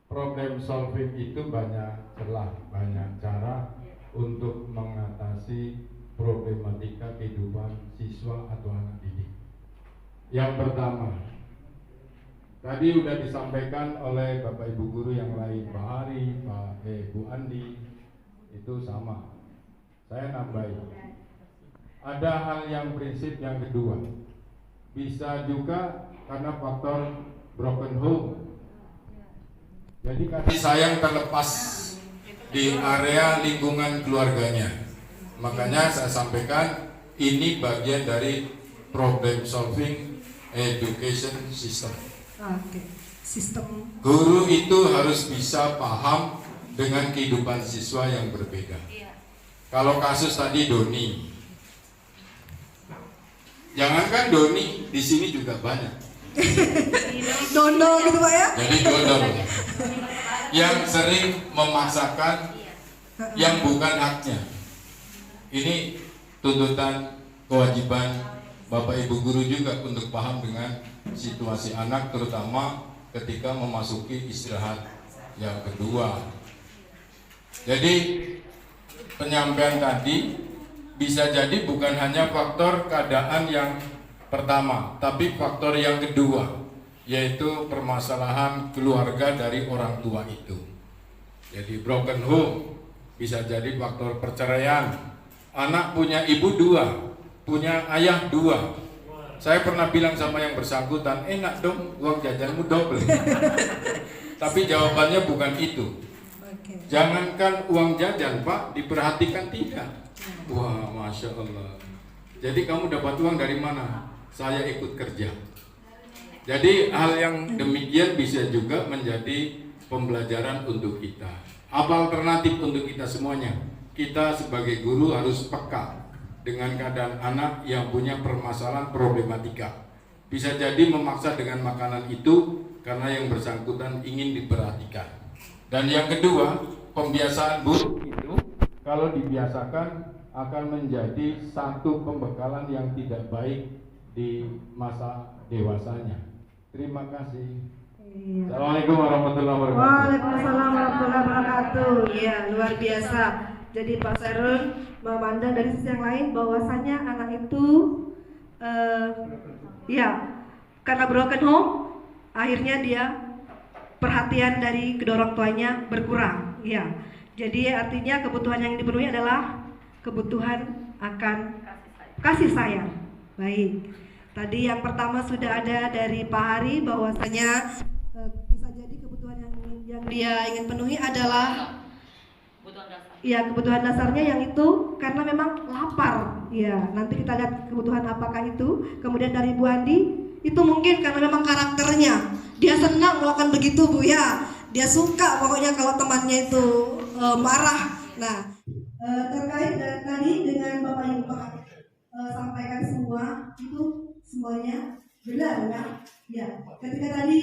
problem solving itu banyak celah, banyak cara untuk mengatasi problematika kehidupan siswa atau anak didik. Yang pertama, tadi sudah disampaikan oleh Bapak Ibu guru yang lain, Pak Ari, Bu Andi, itu sama. Saya nambahin. Ada hal yang prinsip yang kedua. Bisa juga karena faktor broken home. Jadi kasih sayang terlepas di area lingkungan keluarganya. Makanya saya sampaikan ini bagian dari problem solving education system. Oke. Sistem. Guru itu harus bisa paham dengan kehidupan siswa yang berbeda. Kalau kasus tadi Doni, jangankan Doni, di sini juga banyak. Dono gitu Pak ya? Jadi dodol yang sering memaksakan yang bukan haknya. Ini tuntutan kewajiban Bapak Ibu guru juga untuk paham dengan situasi anak, terutama ketika memasuki istirahat yang kedua. Jadi penyampaian tadi bisa jadi bukan hanya faktor keadaan yang pertama, tapi faktor yang kedua, yaitu permasalahan keluarga dari orang tua itu. Jadi broken home bisa jadi faktor perceraian. Anak punya ibu 2, punya ayah 2. Saya pernah bilang sama yang bersangkutan, enak dong uang jajanmu double. Tapi jawabannya bukan itu. Jangankan uang jajan Pak, diperhatikan tidak. Wah, Masya Allah. Jadi kamu dapat uang dari mana? Saya ikut kerja. Jadi hal yang demikian bisa juga menjadi pembelajaran untuk kita. Apa alternatif untuk kita semuanya? Kita sebagai guru harus peka dengan keadaan anak yang punya permasalahan problematika. Bisa jadi memaksa dengan makanan itu karena yang bersangkutan ingin diperhatikan. Dan yang kedua, pembiasaan buruk itu kalau dibiasakan akan menjadi satu pembekalan yang tidak baik di masa dewasanya. Terima kasih. Assalamualaikum warahmatullahi wabarakatuh. Waalaikumsalam warahmatullahi wabarakatuh. Ya, luar biasa. Jadi Pak Serun memandang dari sisi yang lain bahwasanya anak itu ya karena broken home akhirnya dia perhatian dari kedua orang tuanya berkurang. Ya, jadi artinya kebutuhan yang dipenuhi adalah kebutuhan akan kasih sayang. Baik. Tadi yang pertama sudah ada dari Pak Hari bahwasanya bisa jadi kebutuhan yang dia ingin penuhi adalah ya kebutuhan dasarnya yang itu karena memang lapar. Ya, nanti kita lihat kebutuhan apakah itu. Kemudian dari Bu Andi itu mungkin karena memang karakternya dia senang melakukan begitu Bu ya. Dia suka pokoknya kalau temannya itu marah. Nah, terkait tadi dengan Bapak Ibu sampaikan semua itu semuanya benar ya. Ya, ketika tadi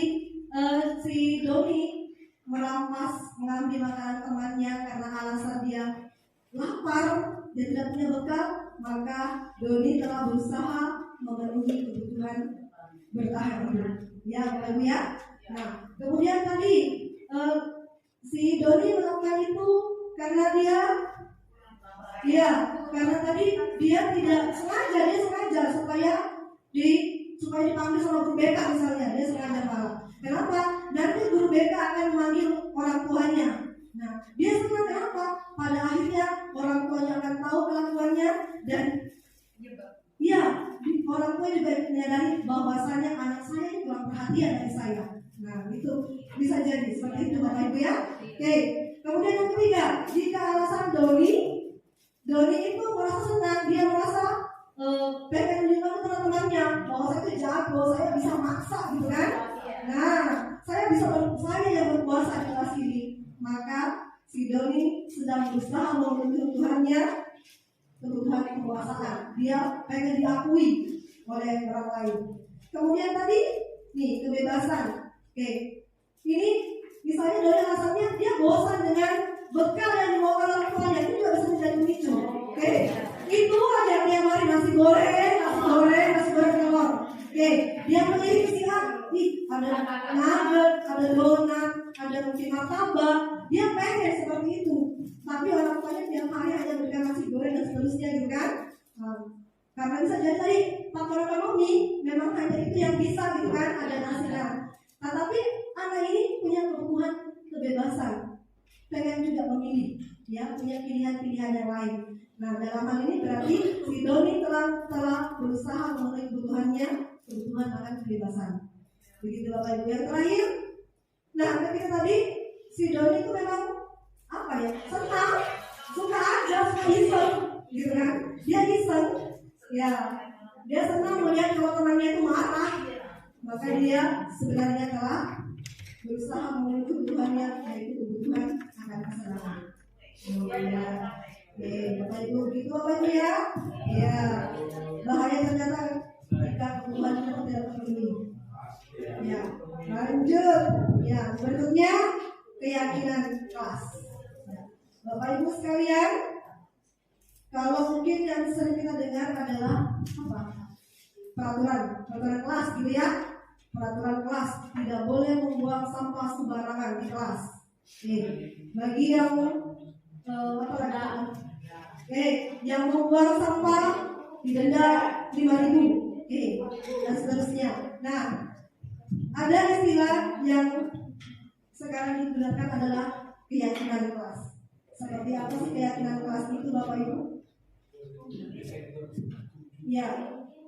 si Doni merampas mengambil makanan temannya karena alasan dia lapar dan tidak punya bekal, maka Doni telah berusaha memenuhi kebutuhan bertahan hidup. Ya, Bapak Ibu ya. Nah, kemudian tadi si Doni melakukan itu karena karena tadi dia tidak sengaja, dia sengaja supaya dipanggil sama guru BK misalnya, dia sengaja malah. Kenapa? Nanti guru BK akan memanggil orang tuanya. Nah, dia senang kenapa? Pada akhirnya orang tuanya akan tahu kelakuannya dan iya, orang tua juga menyadari bahwasanya anak saya ini kurang perhatian dari saya. Nah, itu bisa jadi seperti itu Bapak Ibu ya. Oke. Kemudian yang ketiga, jika alasan Doni itu merasa senang, dia merasa pengen menunjukkan teman-temannya bahwa saya itu jago, saya bisa maksa gitu kan. Nah, saya yang berkuasa di kelas ini. Maka si Doni sedang berusaha memenuhi kebutuhan kekuasaan. Dia pengen diakui oleh orang lain. Kemudian tadi nih kebebasan. Oke, ini misalnya Doni alasannya dia bosan dengan bekal yang dibawa orang tuanya, itu juga bisa menjadi pemicu. Oke, itu aja dia mari nasi goreng telur. Oke, dia memilih kesihan. Ada nugget, ada donat, ada mungkin martabak. Dia pengen seperti itu. Tapi orang tuanya tiap hari hanya berikan nasi goreng dan seterusnya gitu kan. Karena bisa jadi tadi faktor ekonomi memang hanya itu yang bisa gitu kan, ada nasi dan. Nah, tapi anak ini punya kebutuhan kebebasan, pengen juga memilih, ya punya pilihan-pilihan yang lain. Nah, dalam hal ini berarti si Doni telah berusaha memenuhi kebutuhan akan kebebasan. Begitu Bapak Ibu. Yang terakhir, nah ketika tadi si Doni itu memang apa ya, senang, suka aja, suka iseng. gitu kan? Dia iseng, ya, dia senang melihat kalau temannya itu marah, maka dia sebenarnya telah berusaha memenuhi kebutuhannya, yaitu kebutuhan akan kesenangan. Bapak Ibu gitu apa itu ya? Ya, bahaya ternyata jika kebutuhan kita tidak terpenuhi. Ya, lanjut. Ya, berikutnya keyakinan kelas. Ya. Bapak Ibu sekalian, kalau mungkin yang sering kita dengar adalah apa? Peraturan kelas gitu ya. Peraturan kelas tidak boleh membuang sampah sembarangan di kelas. Bagi yang yang membuang sampah didenda 5.000, dan seterusnya. Nah, ada istilah yang sekarang digunakan adalah keyakinan kelas. Seperti apa sih keyakinan kelas itu, Bapak Ibu? Ya,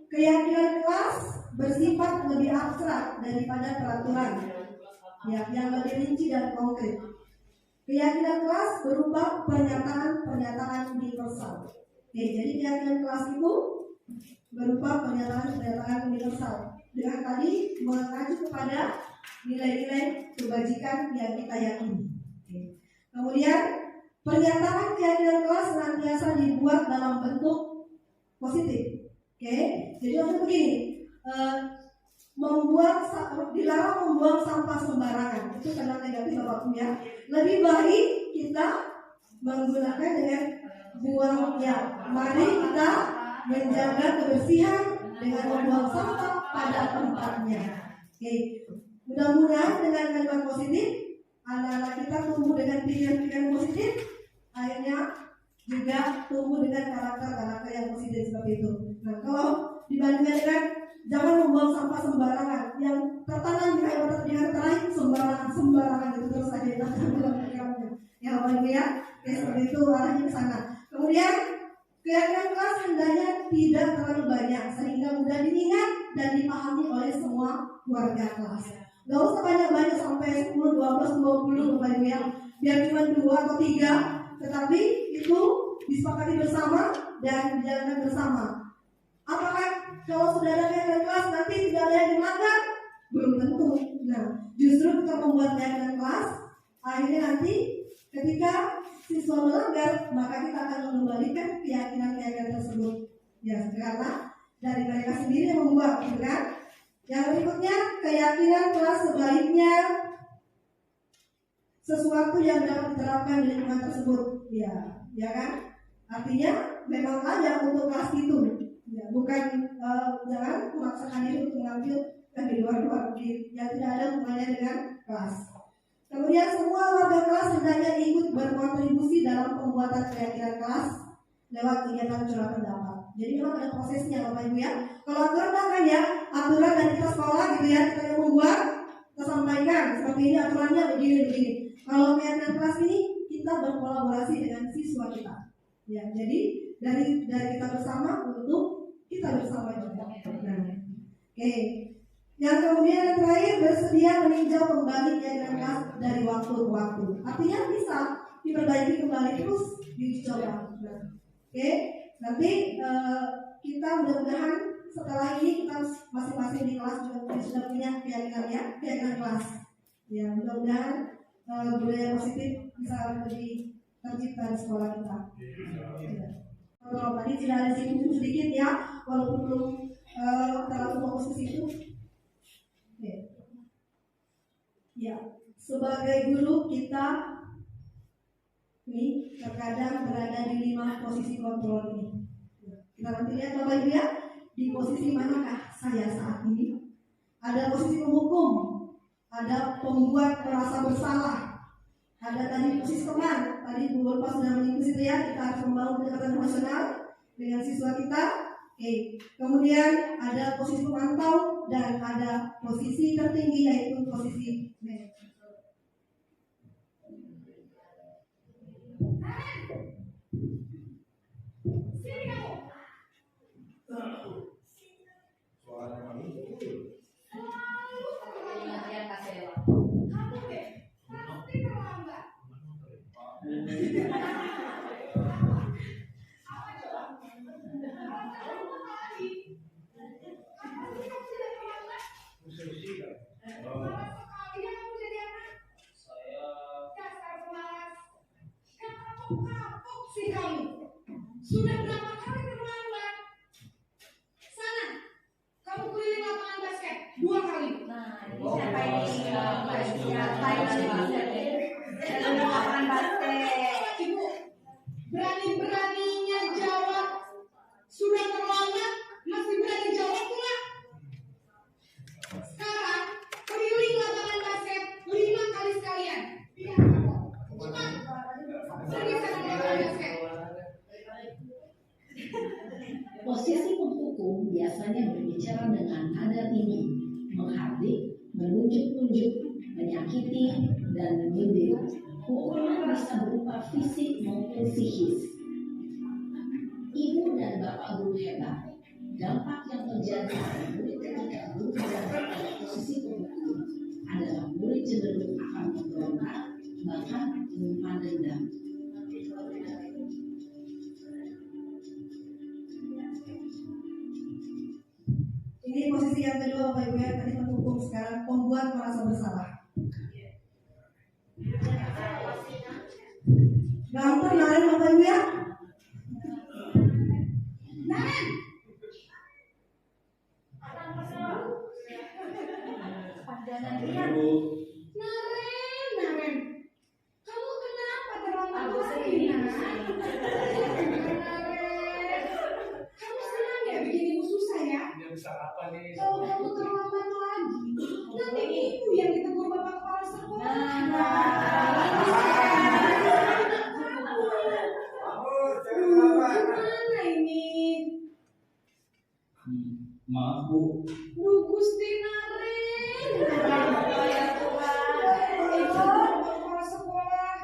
keyakinan kelas bersifat lebih abstrak daripada peraturan, ya, yang lebih rinci dan konkret. Keyakinan kelas berupa pernyataan universal. Jadi keyakinan kelas itu berupa pernyataan universal. Dengan tadi mengacu kepada nilai-nilai kebajikan yang kita yakini. Kemudian pernyataan keyakinan kelas senantiasa dibuat dalam bentuk positif. Jadi maksudnya begini, dilarang membuang sampah sembarangan, itu karena negatif Bapak Ibu ya. Lebih baik kita menggunakan dengan buang ya. Mari kita menjaga kebersihan dengan membuang sampah pada tempatnya. Mudah-mudahan dengan kalimat positif anak-anak kita tumbuh dengan pikiran-pikiran positif, akhirnya juga tumbuh dengan karakter-karakter yang positif seperti itu. Nah, kalau dibandingkan dengan jangan membuang sampah sembarangan, yang tertanam di hati terakhir sembarangan itu terus saja ditanam dalam pikirannya. Ya, Bapak ya, seperti itu arahnya ke sana. Kemudian keyakinan kelas hendaknya tidak terlalu banyak sehingga mudah diingat dan dipahami oleh semua warga kelas. Gak usah banyak-banyak sampai 10, 12, 20 Bapak Ibu ya. Biar cuma 2 atau 3, tetapi itu disepakati bersama dan dijalankan bersama. Apakah kalau sudah ada keyakinan kelas nanti tidak ada yang dilanggar? Belum tentu. Nah, justru kita membuat keyakinan kelas, akhirnya nanti ketika siswa melanggar, maka kita akan mengembalikan keyakinan-keyakinan tersebut. Ya, karena dari mereka sendiri yang membuat, gitu kan? Yang berikutnya, keyakinan kelas sebaiknya sesuatu yang dapat diterapkan di lingkungan tersebut. Ya kan? Artinya memang layak untuk kelas itu. Ya, bukan jangan memaksakan diri untuk mengambil di luar yang tidak ada hubungannya dengan kelas. Kemudian semua warga kelas hendaknya ikut berkontribusi dalam pembuatan keyakinan kelas lewat kegiatan curah pendapat. Jadi memang ada prosesnya Bapak Ibu ya. Kalau aturan kan ya, aturan dari kita sekolah gitu ya, kita yang membuat, kita sampaikan seperti ini aturannya begini. Kalau keyakinan kelas ini kita berkolaborasi dengan siswa kita. Ya, jadi dari kita bersama untuk kita bersama juga. Oke. Yang kemudian yang terakhir, bersedia meninjau kembali keyakinan kelas dari waktu ke waktu. Artinya bisa diperbaiki kembali terus dicoba. Oke. Nanti kita mudah-mudahan setelah ini kita masing-masing di kelas juga sudah punya keyakinan kelas. Ya, mudah-mudahan budaya positif bisa lebih tercipta di sekolah kita. Ya. Kalau tadi sudah ada singgung sedikit ya, walaupun belum terlalu fokus ke situ. Ya, sebagai guru kita ini terkadang berada di 5 posisi kontrol ini. Kita nanti lihat Bapak Ibu ya, di posisi manakah saya saat ini? Ada posisi penghukum, ada pembuat merasa bersalah, ada tadi posisi teman. Tadi Bu Bapak sudah menyinggung itu ya, kita harus membangun kedekatan emosional dengan siswa kita. Kemudian ada posisi pemantau dan ada posisi tertinggi yaitu posisi manajer. lapangan basket 2 kali. Nah, siapa ini? Siapa ini? Lapangan basket. Ibu berani-beraninya jawab. Sudah terlambat, masih berani jawab enggak? Sekarang keliling lapangan basket 5 kali sekalian. Cepat. Pergi sana lapangan basket. Posisi penghukum biasanya berbicara dengan nada tinggi, menghardik, menunjuk-nunjuk, menyakiti, dan menyindir. Hukuman bisa berupa fisik maupun psikis. Ibu dan bapak guru hebat, dampak yang terjadi pada murid ketika guru berada pada posisi penghukum adalah murid cenderung akan memberontak, bahkan menyimpan dendam. Ini posisi yang kedua Bapak Ibu ya, tadi penghukum, sekarang pembuat merasa bersalah. Gampang narik Bapak Ibu ya. Naren. Naren. Kamu kenapa terlambat lagi, Naren? Kamu senang ya bikin ibu susah ya? Dia bisa apa nih? Kalau kamu terlambat lagi, nanti ibu yang ditegur bapak kepala sekolah. Gimana ini? Maaf Bu. Gusti Naren. Kepala sekolah.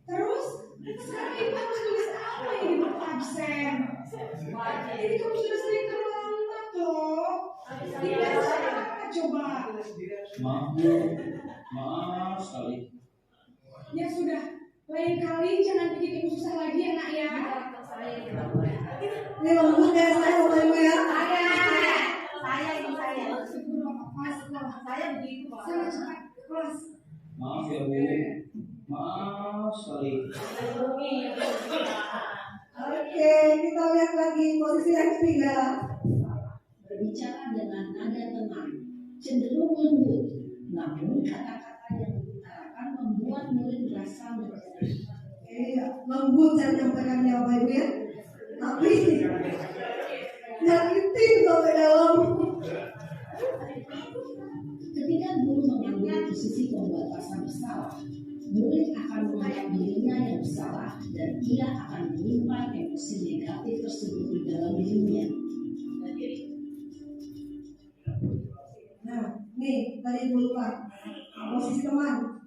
Terus sekarang ibu harus tulis apa ini buat absen? Ini kamu sudah sering terlambat loh. Ini apa coba? Maaf Bu. Maaf sekali. Ya sudah, lain kali jangan bikin ibu susah lagi ya nak ya. Ini lembut ya saya Bapak Ibu ya. Saya begitu Pak. Saya cepat kelas. Maaf ya Bu. Maaf sekali. Oke, kita lihat lagi posisi yang ketiga. Berbicara dengan nada tenang, cenderung lembut, namun kata-kata yang diutarakan membuat murid merasa menyesal. Iya, lembut saya menyampaikannya Bapak Ibu ya. Tapi nyakitin sampai dalam. Ketika guru mengambil posisi pembuat rasa bersalah, murid akan menganggap dirinya yang bersalah dan ia akan menyimpan emosi negatif tersebut di dalam dirinya. Nah, nih tadi ibu lupa posisi teman.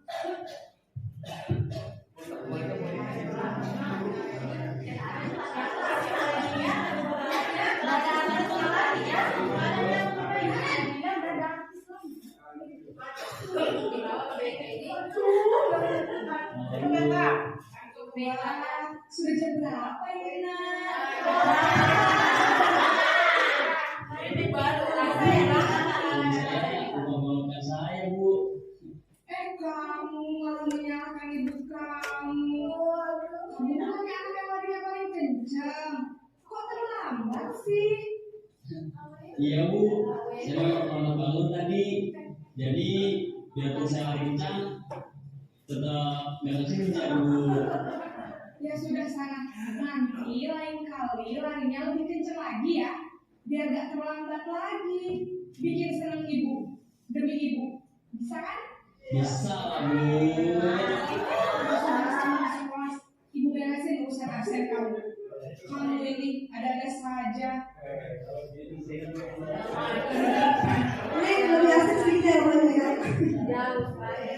Sudah jam berapa ini nak? Ini baru saya Bu. Kamu malah menyalahkan ibu kamu. Kamu bukannya anak yang larinya paling kencang. Kok terlambat sih? Iya Bu. Saya terlambat bangun tadi. Jadi biarpun saya lari kencang, tetap beresin Bu. Ya sudah sana, nanti lain kali larinya lebih kencang lagi ya, biar gak terlambat lagi. Bikin seneng ibu, demi ibu, bisa kan? Bisa Bu. Ibu beresin urusan absen kamu. Kamu ini ada-ada saja. Ini lebih asik sedikit ya Bapak Ibu ya. Jauh sekali.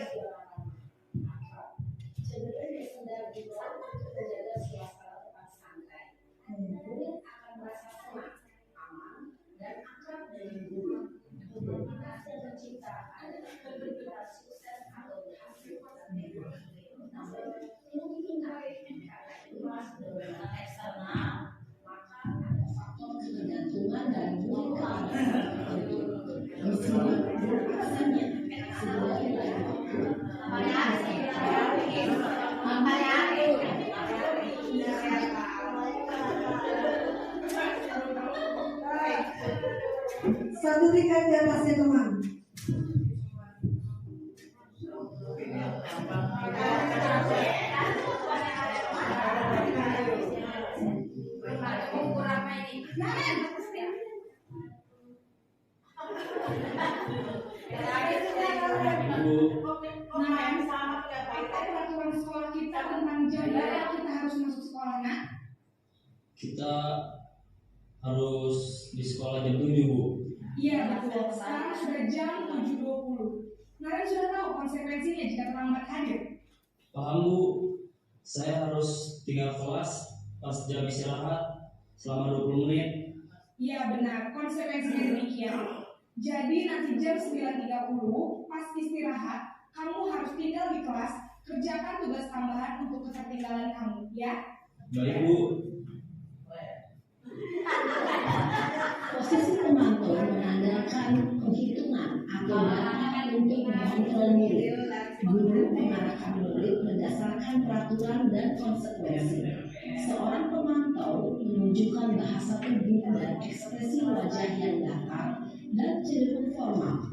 Cenderung sedang sangat terjaga suasana tempat santai. Murid akan merasa senang, aman, dan akrab dengan guru. Komunitas yang tercipta adalah komunitas sukses atau berhasil. Namun, mungkin karena itu masuk dengan eksternal, maka ada faktor ketergantungan dari murid kepada guru. Di sini, absennya sehingga tidak Perhatikan di atasnya teman. Peraturan sekolah kita tentang jam berapa kita harus masuk sekolah, nak? Kita harus di sekolah jam 7, Bu. Iya betul. Sekarang sudah jam 7.20. Kalian sudah tahu konsekuensinya jika terlambat hadir. Paham, Bu? Saya harus tinggal kelas pas jam istirahat selama 20 menit. Iya benar, konsekuensinya demikian. Jadi nanti jam 9.30 pas istirahat, kamu harus tinggal di kelas, kerjakan tugas tambahan untuk ketertinggalan kamu, ya? Baik, Bu. Posisi pemantau mengandalkan penghitungan atau data untuk mengontrol murid. Guru mengarahkan murid berdasarkan peraturan dan konsekuensi. Seorang pemantau menunjukkan bahasa tubuh dan ekspresi wajah yang datar dan cenderung formal.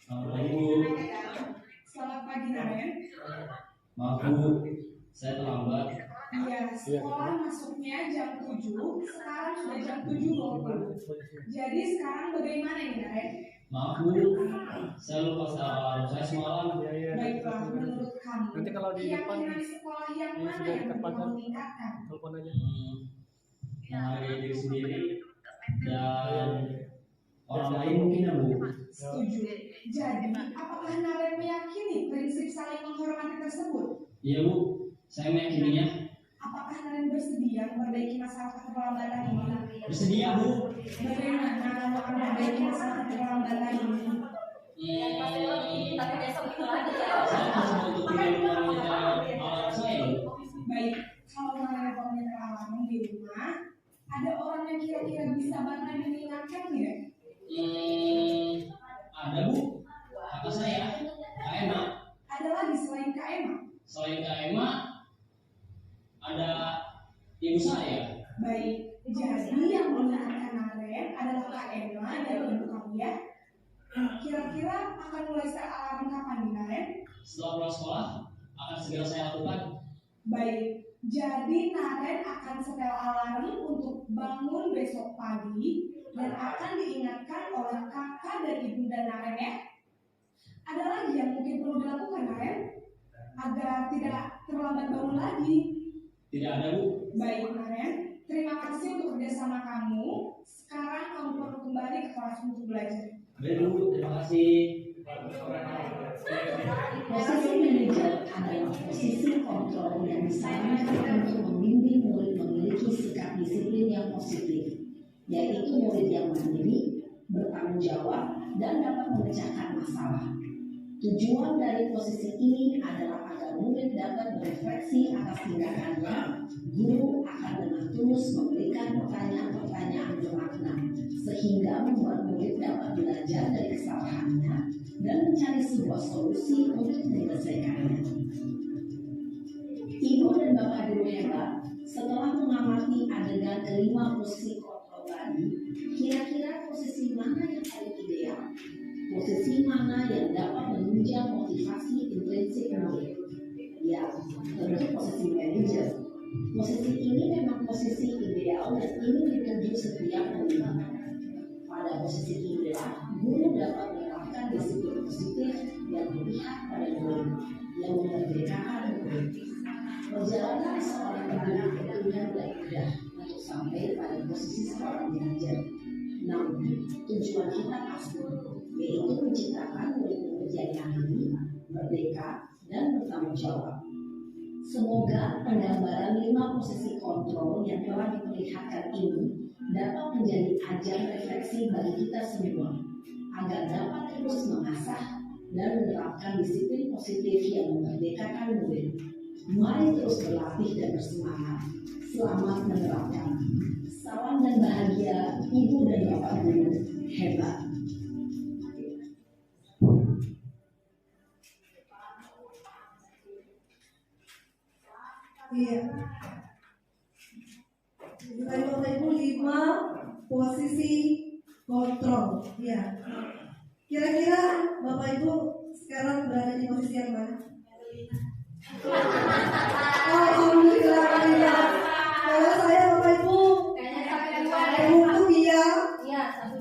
Selamat pagi, Bu. Selamat pagi, Naren. Maaf, Bu, saya terlambat. Iya, sekolah masuknya jam 7, sekarang sudah jam 7.20. Jadi sekarang bagaimana ini, Naren? Maaf, Bu, saya lupa alarm saya semalam. Baiklah, menurut kamu, Nanti kalau di depan, keyakinan di sekolah yang ini mana sudah yang di depan, perlu kamu tingkatkan? telepon aja. Menghargai diri sendiri dan orang lain mungkin ya, Bu. Setuju. Jadi, apakah Naren meyakini prinsip saling menghormati tersebut? Iya, Bu, saya meyakininya. Apakah Naren bersedia memperbaiki masalah keterlambatan ini? Bersedia, Bu. Bagaimana kamu akan memperbaiki masalah keterlambatan ini? Tapi besok itu lagi ya. Saya coba untuk tidak menyanyikan alarm saya, Bu. Baik, kalau Naren punya alarm di rumah, ada orang yang kira-kira bisa bantu mengingatkan tidak? Ada, Bu. Kakak saya, Kak Emma. Ada lagi selain Kak Emma? Selain Kak Emma, ada ibu saya. Baik, jadi yang mengingatkan Naren adalah Kak Emma dan ibu kamu ya. Kira-kira akan mulai set alarm kapan nih Naren? Setelah pulang sekolah, akan segera saya lakukan. Baik, jadi Naren akan setel alarm untuk bangun besok pagi dan akan diingatkan oleh kakak dan ibunda Naren ya. Ada lagi yang mungkin perlu dilakukan Naren agar tidak terlambat bangun lagi? Tidak ada, Bu. Baik Naren, terima kasih untuk kerjasama kamu. Sekarang kamu perlu kembali ke kelas untuk belajar. Baik, Bu. Terima kasih. Posisi manajer adalah posisi kontrol yang disarankan untuk membimbing murid memiliki sikap disiplin yang positif, yaitu murid yang mandiri, bertanggung jawab, dan dapat memecahkan masalah. Tujuan dari posisi ini adalah agar murid dapat berefleksi atas tindakannya. Guru akan dengan tulus memberikan pertanyaan-pertanyaan bermakna, sehingga membuat murid dapat belajar dari kesalahannya dan mencari sebuah solusi untuk menyelesaikannya. Ibu dan Bapak Guru hebat, setelah mengamati adegan kelima posisi kontrol tadi, kira-kira posisi mana yang paling ideal? Posisi mana yang dapat menunjang motivasi intrinsik murid? Ya, tentu posisi manajer. Posisi ini memang posisi ideal dan ini dituju setiap murid. Pada posisi inilah, guru dapat menerapkan disiplin positif yang berpihak pada murid, yang memerdekakan murid. Perjalanan seorang guru tentunya tidak mudah untuk sampai pada posisi seorang manajer. Namun, tujuan kita pasti, yaitu menciptakan murid-murid yang mandiri, merdeka, dan bertanggung jawab. Semoga penggambaran 5 posisi kontrol yang telah diperlihatkan ini dapat menjadi ajang refleksi bagi kita semua, agar dapat terus mengasah dan menerapkan disiplin positif yang memerdekakan murid. Mari terus berlatih dan bersemangat. Selamat menerapkan. Salam dan bahagia, Ibu dan Bapak Guru hebat. Iya. Tadi Bapak Ibu 5 posisi kontrol. Ya. Kira-kira Bapak Ibu sekarang berada di posisi yang mana? Alhamdulillah. Kalau saya Bapak Ibu hukum iya.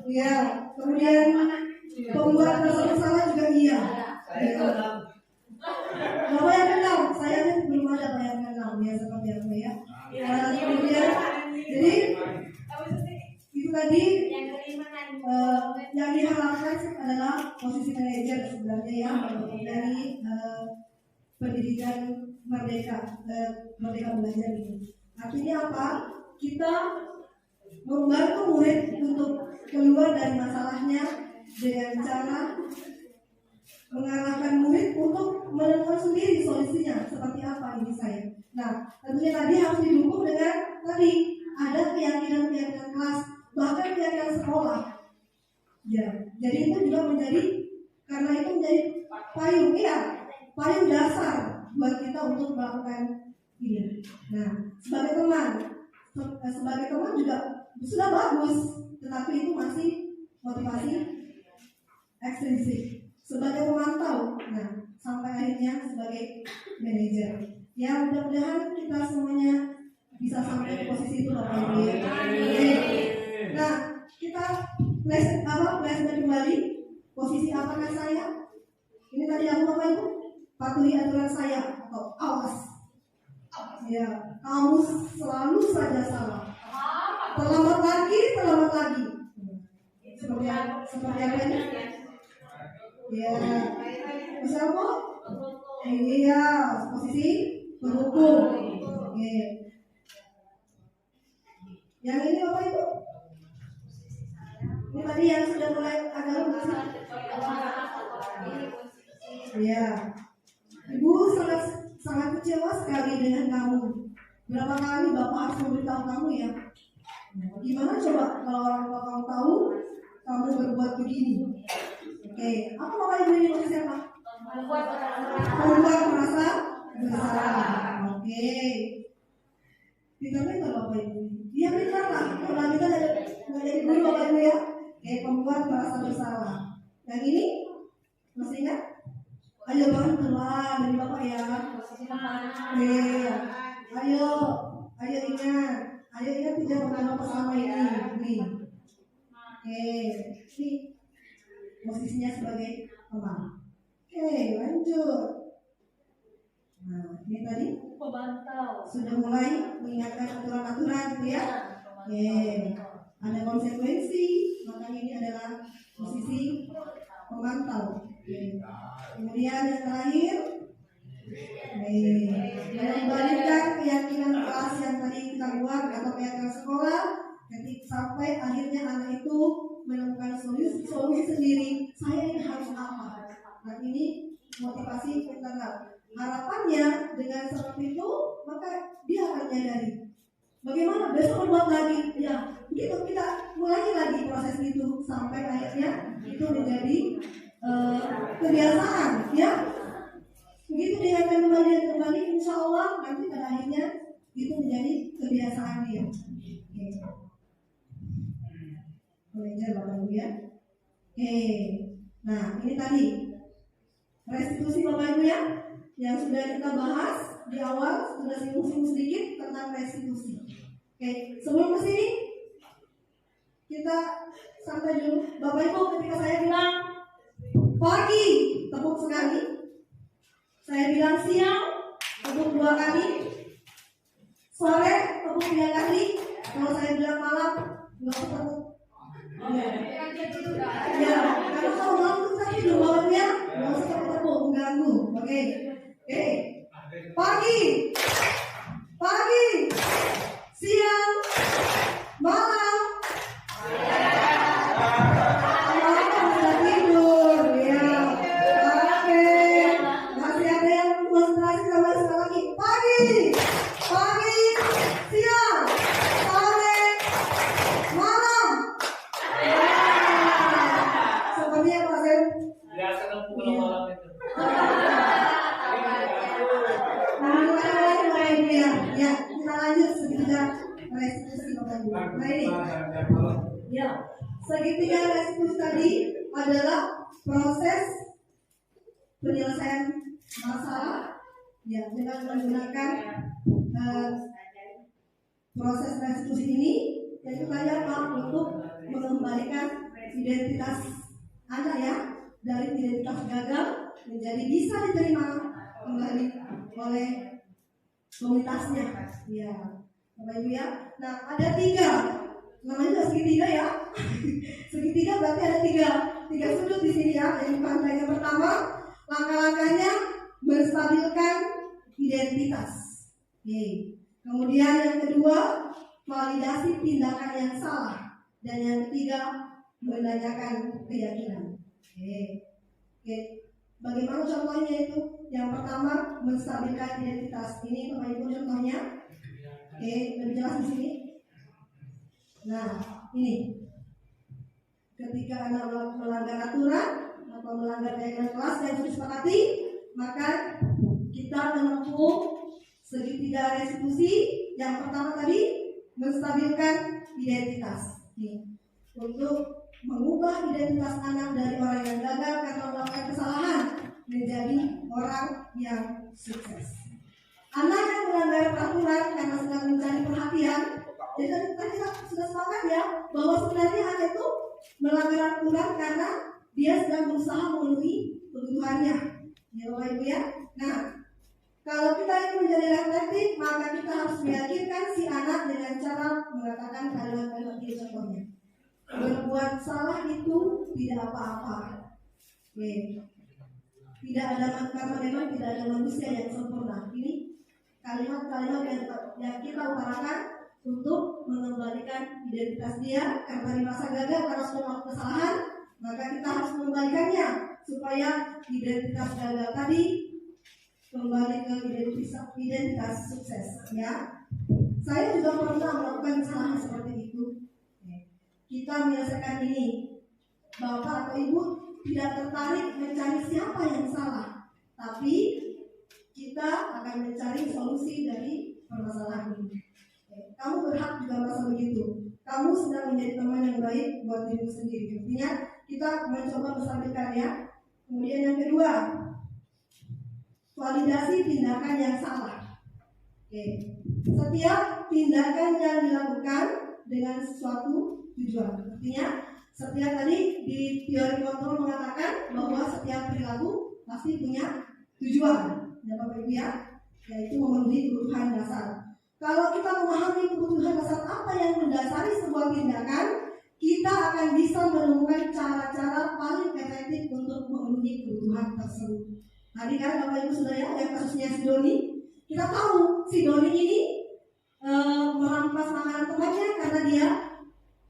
Iya. Kemudian pembuat rasa bersalah juga iya. Bapak yang kenal, saya belum ada Pak yang kenal ya seperti apa ya. Kemudian jadi itu tadi yang diharapkan adalah posisi manajer sebenarnya ya dari pendidikan merdeka belajar ini. Artinya apa? Kita membantu murid untuk keluar dari masalahnya dengan cara mengarahkan murid untuk menemukan sendiri solusinya seperti apa ini saya. Nah, tentunya tadi harus didukung dengan tadi ada keyakinan kelas, bahkan keyakinan sekolah. Ya, jadi itu juga menjadi karena itu menjadi payung dasar buat kita untuk melakukan ini. Nah, sebagai teman juga sudah bagus, tetapi itu masih motivasi ekstrinsik. Sebagai pemantau, nah sampai akhirnya sebagai manajer. Ya mudah-mudahan kita semuanya bisa sampai di posisi itu Bapak Ibu ya. Nah kita flashback kembali. Posisi apakah saya? Ini tadi aku Bapak Ibu patuhi aturan saya atau awas. Ya kamu selalu saja salah. Terlambat lagi. Seperti apa ini? Ya, bisa apa? Iya, posisi berhukum. Oke. Yang ini apa itu? Ini tadi yang sudah mulai agak lupa. Iya. Ibu sangat kecewa sekali dengan kamu. Berapa kali Bapak harus memberitahu kamu ya? Gimana coba kalau orang tua kamu tahu kamu berbuat begini? Oke, apa Bapak Ibu ini posisi apa? Membuat merasa bersalah. Oke. Pintar-pintar Bapak Ibu. Dia pintar lah. Kalau kita nggak jadi guru Bapak Ibu ya. Oke, membuat merasa bersalah. Yang ini masih ingat? Ayo bantulah dari Bapak ya. Oke. Ayo ingat. Ayo ingat tidak pernah bersama ini. Nih. Oke. Nih. Posisinya sebagai teman. Oke, lanjut. Nah, ini tadi pemantau sudah mulai mengingatkan aturan-aturan gitu ya. Oke, ada konsekuensi, makanya ini adalah posisi pemantau. Oke. Kemudian yang terakhir, mengembalikan keyakinan kelas yang tadi kita buat atau keyakinan sekolah, ketika sampai akhirnya anak itu menemukan solusi sendiri. Saya ini harus apa? Nah ini motivasi internal. Harapannya dengan seperti itu maka dia akan menyadari bagaimana besok berbuat lagi. Ya begitu kita mulai lagi proses itu sampai akhirnya itu menjadi kebiasaan. Ya begitu dia akan kembali insya Allah nanti pada akhirnya itu menjadi kebiasaan dia. Belajar Bapak Ibu ya. Oke. Nah, ini tadi restitusi Bapak Ibu ya, yang sudah kita bahas di awal, sudah singgung-singgung sedikit tentang restitusi. Oke, sebelum ke sini kita sampai dulu. Bapak Ibu, ketika saya bilang pagi, tepuk sekali. Saya bilang siang, tepuk 2 kali. Sore, tepuk 3 kali. Kalau saya bilang malam, nggak usah tepuk. Ya, karena kalau malam itu saya tidur malamnya, nggak usah tepuk, mengganggu. Oke. Pagi, siang, malam. Malam sudah tidur, ya. Ya, kita lanjut segitiga restitusi Bapak Ibu. Nah ini, ya, segitiga restitusi tadi adalah proses penyelesaian masalah, ya, dengan menggunakan proses restitusi ini, yaitu tadi apa? Untuk mengembalikan identitas anak ya, dari identitas gagal menjadi bisa diterima kembali oleh komunitasnya, ya, Bapak Ibu ya. Nah, ada 3, namanya segitiga ya. Segitiga berarti ada 3 sudut di sini ya. Yang dipandang yang pertama, langkah-langkahnya menstabilkan identitas. Oke. Kemudian yang kedua, validasi tindakan yang salah, dan yang ketiga, menanyakan keyakinan. Oke. Bagaimana contohnya itu? Yang pertama, menstabilkan identitas. Ini Bapak Ibu contohnya. Oke, lebih jelas di sini. Nah, ini. Ketika anak melanggar aturan atau melanggar keyakinan kelas yang sudah disepakati, maka kita menempuh segitiga restitusi. Yang pertama tadi, menstabilkan identitas. Nih, untuk mengubah identitas anak dari orang yang gagal karena melakukan kesalahan menjadi orang yang sukses. Anak yang melanggar peraturan karena sedang mencari perhatian, jadi tadi kita sudah sepakat ya bahwa sebenarnya anak itu melanggar aturan karena dia sedang berusaha memenuhi kebutuhannya, ya Bapak Ibu ya. Nah, kalau kita ingin menjadi reflektif, maka kita harus meyakinkan si anak dengan cara mengatakan kalimat-kalimat ini contohnya. Berbuat salah itu tidak apa-apa. Tidak ada, karena memang tidak ada manusia yang sempurna. Ini kalimat-kalimat yang kita utarakan untuk mengembalikan identitas dia karena dirasa gagal karena sudah melakukan kesalahan, maka kita harus mengembalikannya supaya identitas gagal tadi kembali ke identitas sukses. Ya, saya juga pernah melakukan kesalahan seperti itu. Kita menyelesaikan ini, Bapak atau Ibu tidak tertarik mencari siapa yang salah, tapi kita akan mencari solusi dari permasalahan ini. Kamu berhak juga merasa begitu. Kamu sedang menjadi teman yang baik buat dirimu sendiri. Artinya kita mencoba menstabilkan ya. Kemudian yang kedua, validasi tindakan yang salah. Setiap tindakan yang dilakukan dengan sesuatu tujuan. Artinya setiap tadi di teori kontrol mengatakan bahwa setiap perilaku pasti punya tujuan, ya Bapak Ibu ya, yaitu memenuhi kebutuhan dasar. Kalau kita memahami kebutuhan dasar apa yang mendasari sebuah tindakan, kita akan bisa menemukan cara-cara paling efektif untuk memenuhi kebutuhan tersebut. Tadi kan Bapak Ibu sudah ya, yang kasusnya si Doni, kita tahu si Doni ini merampas makanan temannya karena dia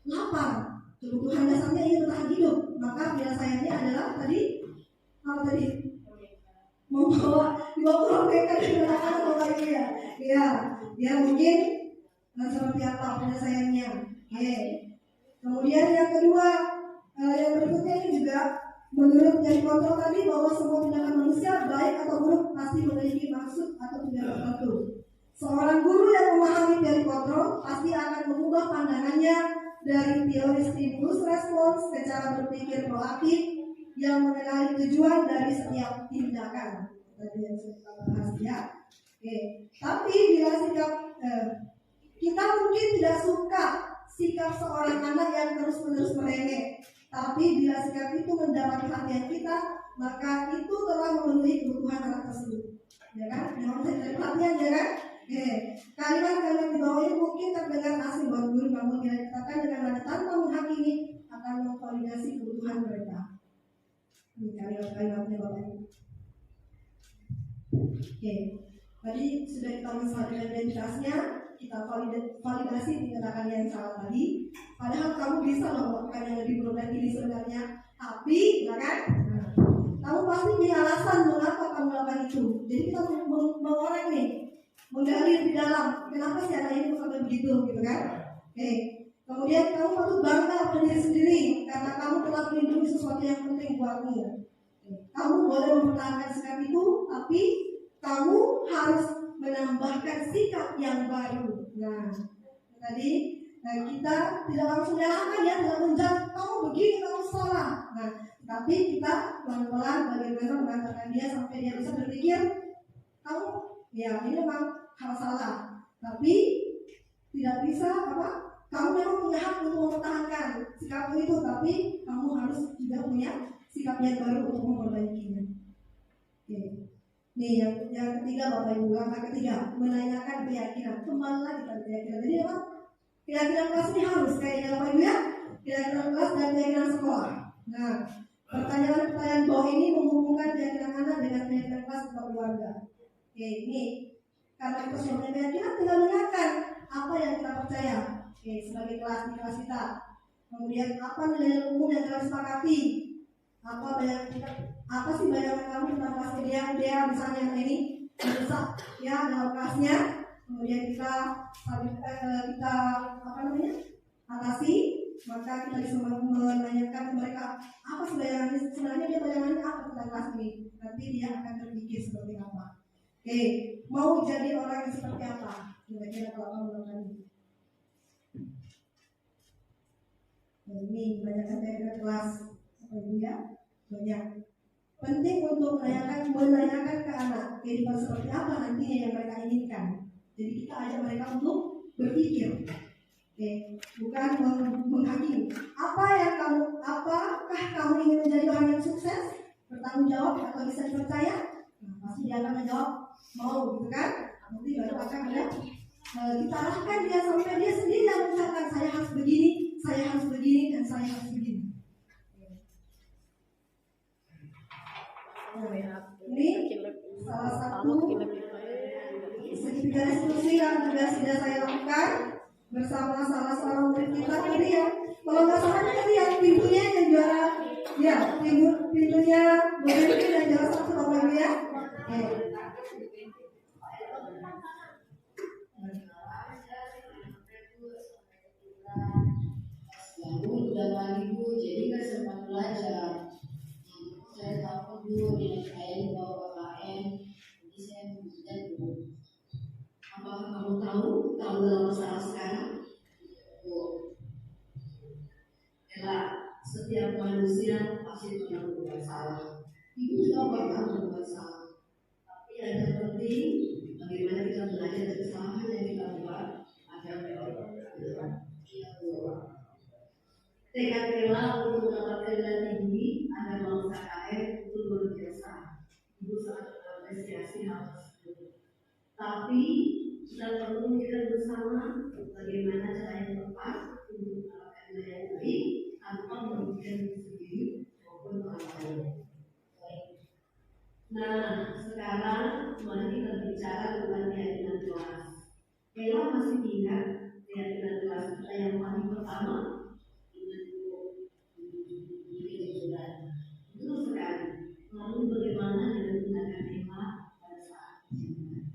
lapar. Kebutuhan dasarnya ingin bertahan hidup, maka penyelesaiannya adalah tadi apa tadi? Dibawa rombongan dengan makanan Bapak Ibu ya. Ya mungkin seperti apa penyelesaiannya. Kemudian yang kedua, yang berikutnya ini juga menurut dari kontrol tadi bahwa semua tindakan manusia baik atau buruk pasti memiliki maksud atau tujuan tertentu. Seorang guru yang memahami teori kontrol pasti akan mengubah pandangannya dari teori stimulus respons ke cara berpikir proaktif yang mengenali tujuan dari setiap tindakan. Tadi yang kita bahas ya. Tapi bila sikap kita mungkin tidak suka sikap seorang anak yang terus-menerus merengek, tapi bila sikap itu mendapat perhatian kita, maka itu telah memenuhi kebutuhan anak tersebut. Ya kan? Yang harus dari perhatian ya kan? Kalimat-kalimat di bawah ini mungkin terdengar asing buat guru, namun bila dikatakan dengan nada tanpa menghakimi akan memvalidasi kebutuhan mereka. Ini kalimat-kalimatnya Bapak Ibu. Tadi sudah kita menstabilkan identitasnya, kita validasi tindakan yang salah tadi. Padahal kamu bisa melakukan yang lebih buruk dari ini sebenarnya, tapi, ya kan? Kamu pasti punya alasan mengapa kamu melakukan itu. Jadi kita mengorek nih, menggali lebih dalam. Kenapa sih anak ini sampai begitu, gitu kan? Kemudian kamu patut bangga pada diri sendiri karena kamu telah melindungi sesuatu yang penting buatmu. Kamu boleh mempertahankan sikap itu, tapi kamu harus menambahkan sikap yang baru. Nah, tadi kita tidak langsung menyalahkan ya, tidak menjawab kamu begini, kamu salah. Nah, tapi kita pelan-pelan bagaimana mengatakan dia sampai dia bisa berpikir kamu ya ini memang hal salah, tapi tidak bisa kamu memang punya hak untuk mempertahankan sikapmu itu, tapi kamu harus juga punya sikap yang baru untuk memperbaikinya. Oke. Nih yang ketiga Bapak Ibu, langkah ketiga menanyakan keyakinan. Kembali lagi pada keyakinan. Jadi apa? Keyakinan kelas ini harus kayak Bapak Ibu ya, keyakinan kelas dan keyakinan sekolah. Nah, pertanyaan bawah ini menghubungkan keyakinan anak dengan keyakinan kelas atau keluarga. Oke, ini karena kita sudah punya keyakinan, tinggal menanyakan apa yang kita percaya. Oke, sebagai kelas di kelas kita. Kemudian apa nilai umum yang kita sepakati? Apa sih bayangan kamu tentang kelas ideal misalnya ini rusak ya dalam kelasnya, kemudian kita atasi, maka kita bisa menanyakan ke mereka apa sih bayangannya, sebenarnya dia bayangannya apa tentang kelas ini, nanti dia akan terpikir seperti apa. Oke, mau jadi orang yang seperti apa kira-kira kalau kamu melakukan ini banyakkan dari kelas ya, banyak penting untuk menanyakan ke anak kehidupan seperti apa nantinya yang mereka inginkan. Jadi kita ajak mereka untuk berpikir, bukan menghakimi. Apakah kamu ingin menjadi orang yang sukses, bertanggung jawab atau bisa dipercaya? Nah, pasti dia akan menjawab mau, gitu kan? Nanti baru akan ada kita arahkan dia sampai dia sendiri yang mengucapkan saya harus begini, dan saya harus begini. Ini salah satu segitiga diskusi yang juga sudah saya lakukan bersama salah seorang murid kita tadi ya. Kalau nggak salah tadi yang pintunya yang juara ya, pintunya murid yang juara satu Bapak Ibu ya. Jadi kan sempat belajar. Saya tahu dulu nilai saya di bawah KKN, jadi saya mengajar dulu. Apakah kamu tahu kalau dalam masalah sekarang? Setiap manusia pasti pernah berbuat salah. Ibu juga pernah berbuat salah. Tapi yang terpenting bagaimana kita belajar dari kesalahan yang kita buat agar tekad Ella untuk mendapatkan nilai tinggi agar bangsa KKN itu luar biasa. Ibu sangat mengapresiasi hal tersebut. Tapi kita perlu mikir bersama bagaimana cara yang tepat untuk mendapatkan nilai yang baik tanpa merugikan diri sendiri maupun orang lain. Nah, sekarang mari kita bicara tentang keyakinan kelas. Ella masih ingat keyakinan kelas kita yang paling pertama. Betul sekali. Lalu bagaimana dengan tindakan Ella pada saat ujian?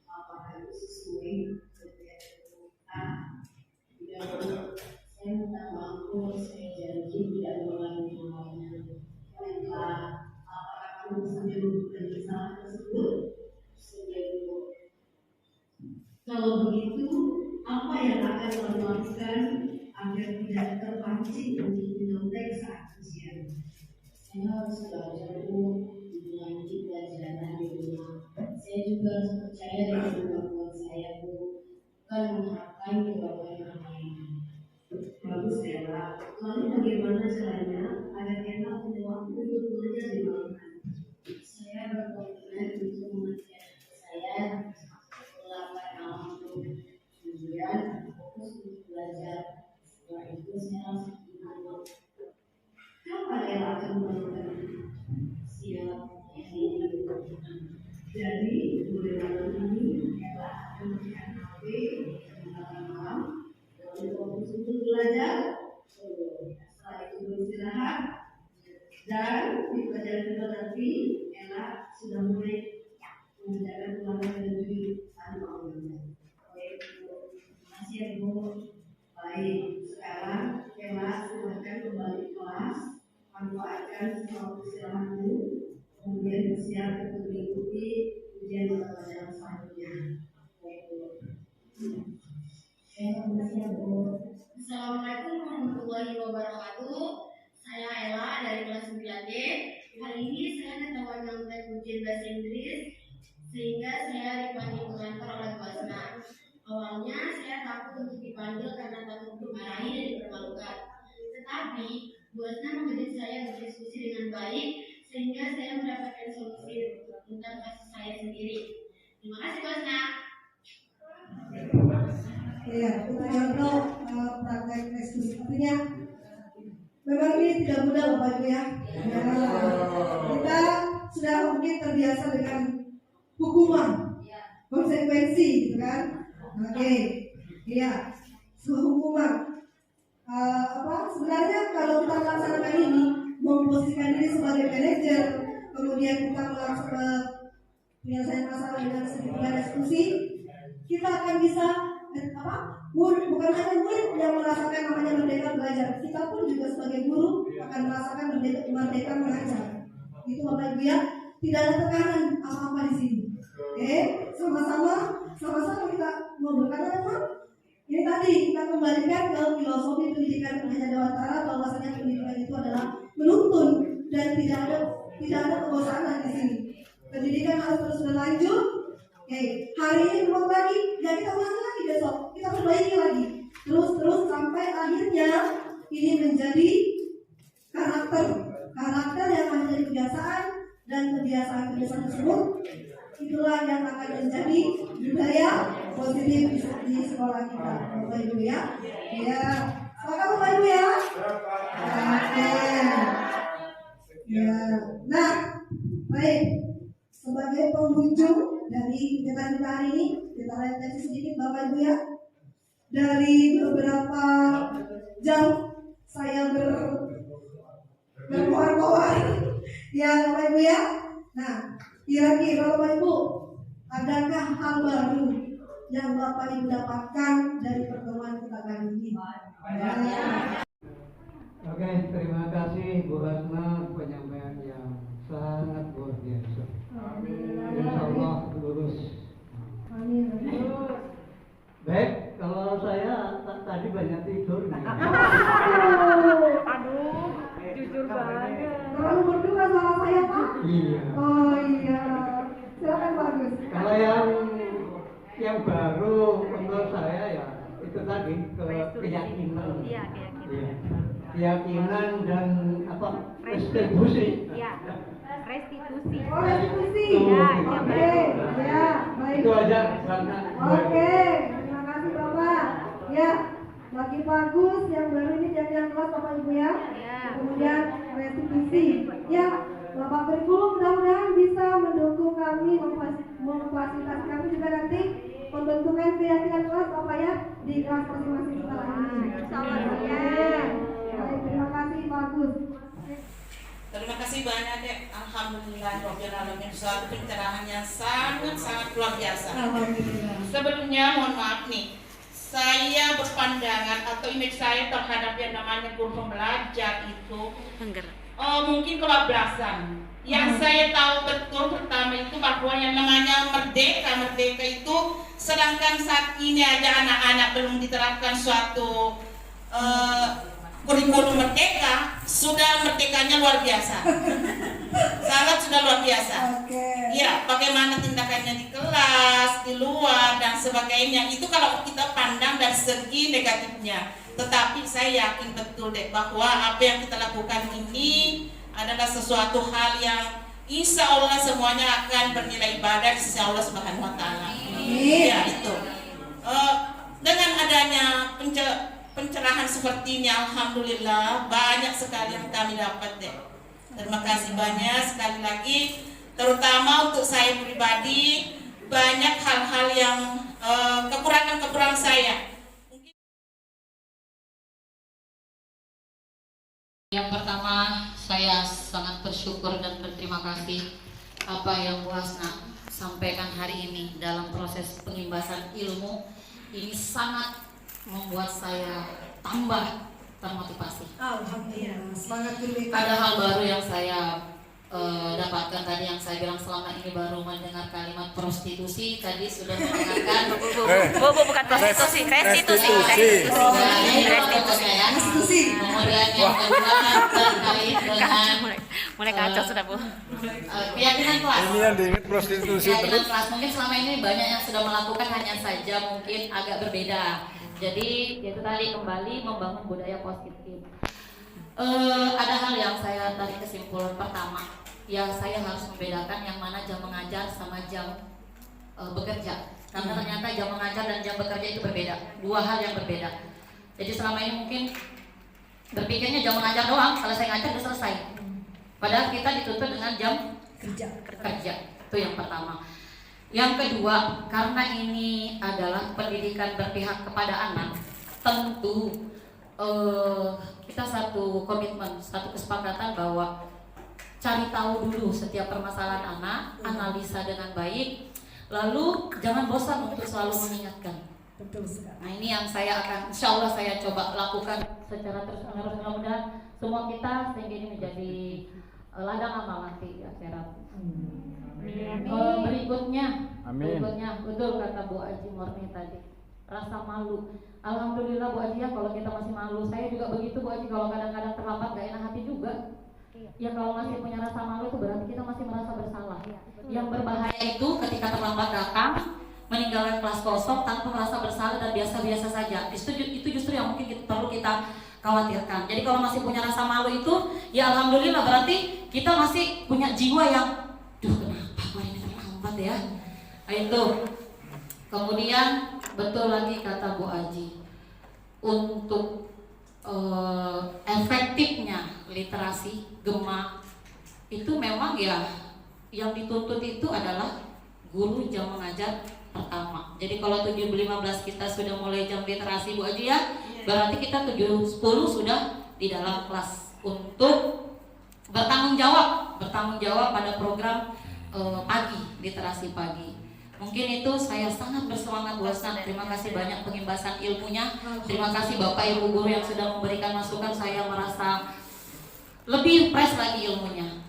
Apakah itu sesuai dengan kita? Tidak perlu. Saya minta maaf, saya janji tidak mengulangi semuanya. Baiklah, apakah kamu sambil mengulangi kesalahan tersebut? Setuju. Kalau begitu, apa yang akan kamu lakukan agar tidak terpancing untuk menyontek saat ujian? Saya harus belajar mengulangi pelajaran di rumah. Saya juga harus percaya dengan kemampuan saya, Bu, bukan mengharapkan kemampuan yang lain. Bagus, Ella. Lalu bagaimana caranya agar Ella punya waktu untuk belajar di malam hari? Saya berkomitmen untuk mengajar saya melakukan malam itu. Kemudian fokus untuk belajar. Setelah itu saya langsung mengambil. Kapan Ella akan melakukan siap ini? Jadi mulai malam ini Ella akan melihat HP malam. Fokus untuk belajar, setelah itu beristirahat, dan di pelajaran kedua nanti Ella sudah mulai mengerjakan ulangan dan lebih tanpa ulangan. Baik, terima kasih ya Bu. Baik, sekarang Ella silahkan kembali kelas, manfaatkan waktu istirahatmu, kemudian bersiap untuk mengikuti ujian mata pelajaran selanjutnya. Baik Bu. presentasinya Bu. Assalamualaikum warahmatullahi wabarakatuh. Saya Ella dari kelas 9D. Hari ini saya ketahuan nyontek ujian bahasa Inggris sehingga saya dipanggil ke kantor oleh Basna. Awalnya saya takut untuk dipanggil karena takut dimarahi dan dipermalukan. Tetapi Basna mengajak saya berdiskusi dengan baik sehingga saya mendapatkan solusi tentang kasus saya sendiri. Terima kasih Basna. Ya, untuk contoh praktek diskusi artinya memang ini tidak mudah Bapak Ibu ya. Kita sudah mungkin terbiasa dengan hukuman, konsekuensi, gitu kan? Oke, iya, sebuah hukuman. Sebenarnya kalau kita melaksanakan ini, memposisikan diri sebagai manajer, kemudian kita melaksanakan penyelesaian masalah dengan sedikit diskusi, kita akan bisa bukan hanya murid yang merasakan namanya merdeka belajar, kita pun juga sebagai guru akan merasakan merdeka mengajar. Itu Bapak Ibu ya, tidak ada tekanan apa-apa di sini. Oke, sama-sama kita ngobrol karena memang ini tadi kita kembalikan ke filosofi pendidikan Raja Dewantara bahwasanya pendidikan itu adalah menuntun dan tidak ada kebosanan di sini. Pendidikan harus terus berlanjut. Oke, hari ini belum lagi, ya kita ulangi lagi besok, kita perbaiki lagi, terus sampai akhirnya ini menjadi karakter yang menjadi kebiasaan dan kebiasaan tersebut itulah yang akan menjadi budaya positif di sekolah kita, Bapak Ibu ya. Ya, sepakat Bapak Ibu ya. Oke. Ya, nah, baik. Sebagai penghujung dari kegiatan kita hari ini, kita refleksi sedikit Bapak Ibu ya. Dari beberapa jam saya berkoar-koar ya Bapak Ibu ya. Nah, kira-kira Bapak Ibu, adakah hal baru yang Bapak Ibu dapatkan dari pertemuan kita kali ini? Oke, terima kasih Bu Ratna, penyampaian yang sangat luar biasa. Insya Allah lulus. Baik, kalau saya tadi banyak tidur. Aduh, jujur banget. Terlalu berdua sama saya Pak? Iya. Oh iya, silakan bagus. Kalau yang baru menurut saya ya itu tadi keyakinan. Iya, keyakinan. Keyakinan dan restitusi. Iya. Restitusi. Oh, restitusi. Ya, oke. Ya, baik. Itu aja karena. Oke, terima kasih Bapak. Ya, bagi bagus yang baru ini jaga kelas Bapak Ibu ya. Kemudian restitusi. Ya, Bapak Kurikulum mudah-mudahan bisa mendukung kami, memfasilitasi kami juga nanti pembentukan keyakinan kelas Bapak ya di kelas masing-masing kita ini. Baik, terima kasih bagus. Terima kasih banyak Dek. Alhamdulillah Rabbil Alamin, suatu pencerahan yang sangat luar biasa. Sebelumnya mohon maaf nih, saya berpandangan atau image saya terhadap yang namanya guru pembelajar itu mungkin kebablasan. Yang saya tahu betul pertama itu bahwa yang namanya merdeka itu, sedangkan saat ini aja anak-anak belum diterapkan suatu kurikulum merdeka, sudah merdekanya luar biasa. Sangat sudah luar biasa. Ya, bagaimana tindakannya di kelas, di luar dan sebagainya. Itu kalau kita pandang dari segi negatifnya. Tetapi saya yakin betul deh bahwa apa yang kita lakukan ini adalah sesuatu hal yang insya Allah semuanya akan bernilai ibadah di sisi Allah Subhanahu Wa Taala. Ya itu. Dengan adanya pencerahan seperti ini, alhamdulillah banyak sekali yang kami dapat deh. Terima kasih banyak sekali lagi, terutama untuk saya pribadi banyak hal-hal yang kekurangan saya. Yang pertama, saya sangat bersyukur dan berterima kasih apa yang Bu Hasna sampaikan hari ini dalam proses pengembasan ilmu. Ini sangat membuat saya tambah termotivasi. Alhamdulillah, semangat guru. Ada hal baru yang saya dapatkan tadi yang saya bilang selama ini baru mendengar kalimat prostitusi, tadi sudah mendengarkan bukan prostitusi, restitusi. Kemudian yang kedua terkait dengan mulai kacau sudah Bu. Keyakinan kelas. Ini yang diingat prostitusi Keyakinan terus. kelas mungkin selama ini banyak yang sudah melakukan, hanya saja mungkin agak berbeda. Jadi itu tadi kembali membangun budaya positif. Ada hal yang saya tarik kesimpulan pertama. Ya, saya harus membedakan yang mana jam mengajar sama jam bekerja. Karena ternyata jam mengajar dan jam bekerja itu berbeda, dua hal yang berbeda. Jadi selama ini mungkin berpikirnya jam mengajar doang, selesai ngajar udah selesai. Padahal kita dituntut dengan jam kerja. Itu yang pertama. Yang kedua, karena ini adalah pendidikan berpihak kepada anak, tentu kita satu komitmen, satu kesepakatan bahwa cari tahu dulu setiap permasalahan anak, analisa dengan baik, lalu jangan bosan untuk selalu mengingatkan. Betul sekali. Nah, ini yang saya akan, insya Allah saya coba lakukan secara terus-menerus, mudah-mudahan semua kita sehingga ini menjadi ladang amal nanti di akhirat. Berikutnya, betul kata Bu Aji Morni tadi, rasa malu. Alhamdulillah Bu Aji ya, kalau kita masih malu, saya juga begitu Bu Aji, kalau kadang-kadang terlambat gak enak hati juga. Ya kalau masih punya rasa malu itu berarti kita masih merasa bersalah. Yang berbahaya itu ketika terlambat datang, meninggalkan kelas kosong tanpa merasa bersalah dan biasa-biasa saja. Itu justru yang mungkin perlu kita khawatirkan. Jadi kalau masih punya rasa malu itu, ya alhamdulillah berarti kita masih punya jiwa yang, duh kenapa gue ini terlambat ya. Nah, itu. Kemudian betul lagi kata Bu Aji, untuk efektifnya literasi Gema itu memang ya yang dituntut itu adalah guru jam mengajar pertama. Jadi kalau 7.15 kita sudah mulai jam literasi Bu Aji ya, berarti kita 7.10 sudah di dalam kelas untuk bertanggung jawab pada program pagi, literasi pagi. Mungkin itu saya sangat bersemangat Bu Hasna. Terima kasih banyak pengimbasan ilmunya. Terima kasih Bapak Ibu guru yang sudah memberikan masukan. Saya merasa lebih fresh lagi ilmunya.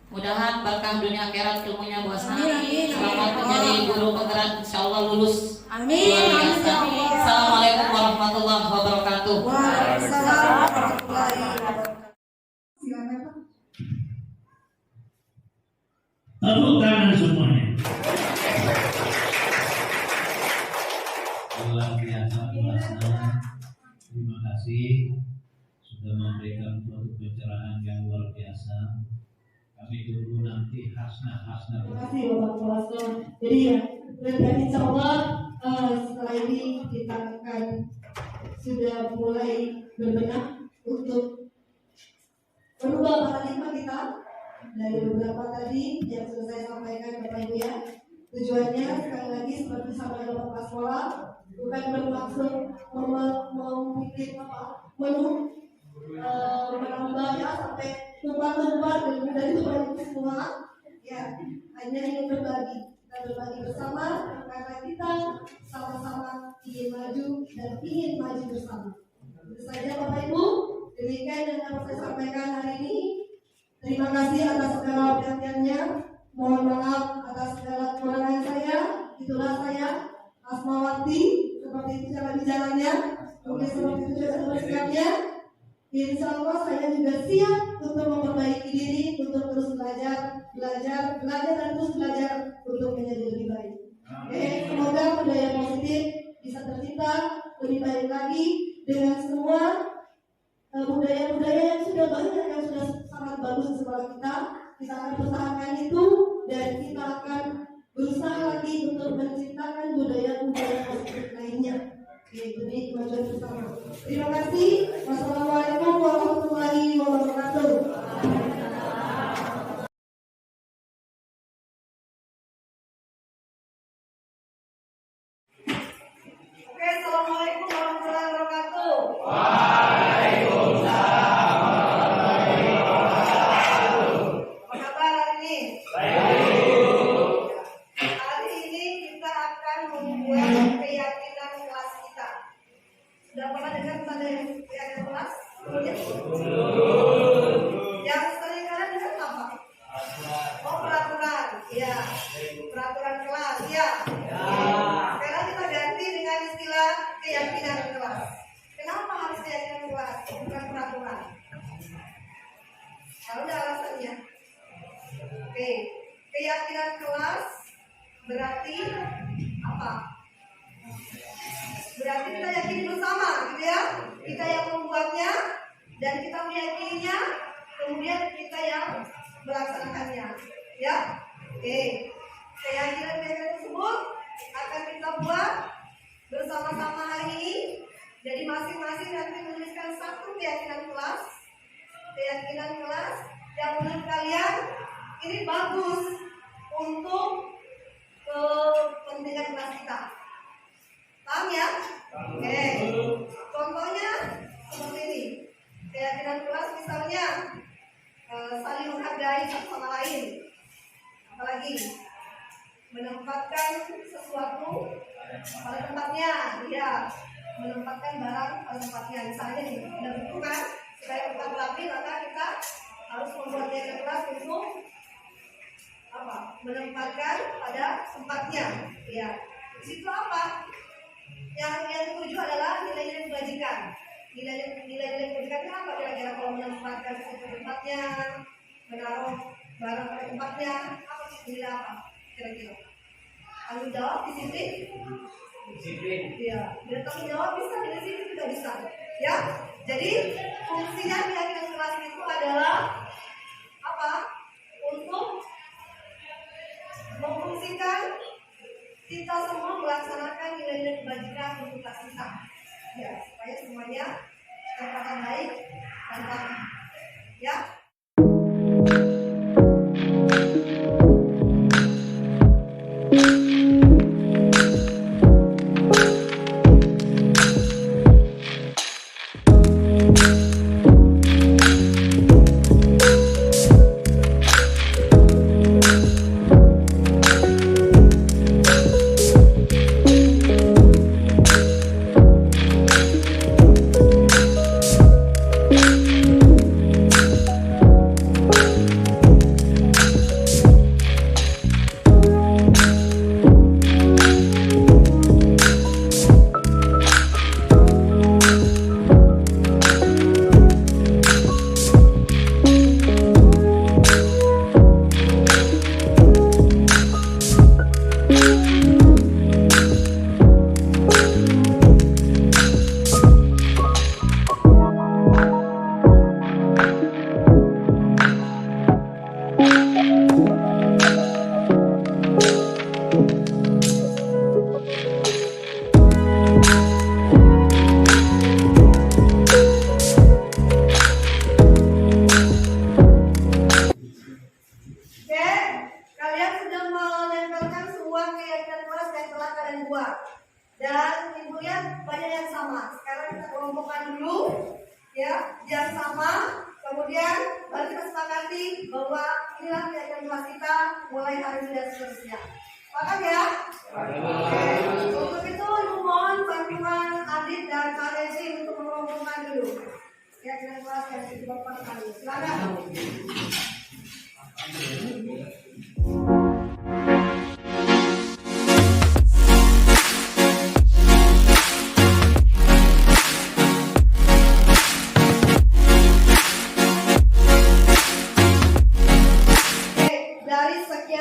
Mudahan berkah dunia akhirat ilmunya Bu Hasna. Selamat menjadi guru penggerak, insyaallah lulus. Amin. Assalamualaikum warahmatullahi wabarakatuh. Waalaikumsalam warahmatullahi wabarakatuh. Silakan Pak. Tepuk tangan semuanya. Luar biasa Bu Hasna. Terima kasih sudah memberikan suatu pencerahan yang luar biasa. Kami tunggu nanti Hasna. Terima kasih Bapak Kepala. Jadi ya, dan insya Allah setelah ini kita akan sudah mulai berbenah untuk merubah paradigma kita dari beberapa tadi yang sudah saya sampaikan Bapak Ibu ya. Tujuannya sekali lagi seperti sama Bapak Kepala Sekolah, bukan bermaksud membuat menu menambah ya sampai tumpah-tumpah dari Bapak Ibu semua ya, hanya ingin berbagi. Kita berbagi bersama karena kita sama-sama ingin maju dan ingin maju bersama. Itu saja Bapak Ibu, demikian yang dapat saya sampaikan hari ini. Terima kasih atas segala perhatiannya. Mohon maaf atas segala kekurangan saya. Itulah saya, Asmawati. Seperti itu cara bicaranya, mungkin seperti itu cara bersikapnya. Insya Allah saya juga siap untuk memperbaiki diri, untuk terus belajar dan terus belajar untuk menjadi lebih baik. Oke, semoga budaya positif bisa tercipta lebih baik lagi dengan semua budaya-budaya yang sudah banyak, yang sudah sangat bagus di sekolah kita. Kita akan pertahankan itu dan kita akan berusaha lagi untuk menciptakan budaya-budaya positif lainnya. Demi kemajuan bersama. Terima kasih. Wassalamualaikum warahmatullahi wabarakatuh. Oke, assalamualaikum warahmatullahi wabarakatuh. Waalaikumsalam warahmatullahi wabarakatuh. Apa kabar hari ini? Baik. Hari ini kita akan membuat keyakinan kelas kita. Sudah pernah dengar tentang keyakinan kelas? Yang sering kalian dengar apa? keyakinan kelas berarti apa? Berarti kita yakini bersama, gitu ya. Kita yang membuatnya dan kita meyakininya, kemudian kita yang melaksanakannya, ya. Oke, keyakinan tersebut akan kita buat bersama-sama hari ini. Jadi masing-masing nanti menuliskan satu keyakinan kelas yang menurut kalian ini bagus untuk kepentingan kelas kita. Paham ya? Oke. Contohnya seperti ini. Keyakinan kelas misalnya saling menghargai satu sama lain. Apalagi menempatkan sesuatu pada tempatnya, ya. Menempatkan barang pada tempatnya. Misalnya nih, ada buku kan, supaya tempat rapi, maka kita harus membuat keyakinan kelas untuk apa? Menempatkan pada tempatnya, ya. Di situ apa? Yang dituju adalah nilai-nilai kebajikan. Nilai-nilai kebajikan itu apa kira-kira kalau menempatkan sesuatu tempatnya, menaruh barang pada tempatnya, apa sih nilai apa kira-kira? Tanggung jawab, disiplin. Iya, bila tanggung jawab bisa, bila disiplin tidak bisa. Ya, jadi fungsinya keyakinan kelas itu adalah apa? Untuk memfungsikan kita semua melaksanakan nilai-nilai kebajikan untuk kelas kita, ya, supaya semuanya tercapai baik dan baik, ya. Dan ibu lihat banyak yang sama. Sekarang kita kelompokkan dulu, ya, yang sama. Kemudian baru kita sepakati bahwa inilah keyakinan kelas kita mulai hari ini dan seterusnya. Paham ya? Untuk itu ibu mohon bantuan Adit dan Pak Desi untuk mengelompokkan dulu keyakinan kelas yang disebutkan tadi. Silakan.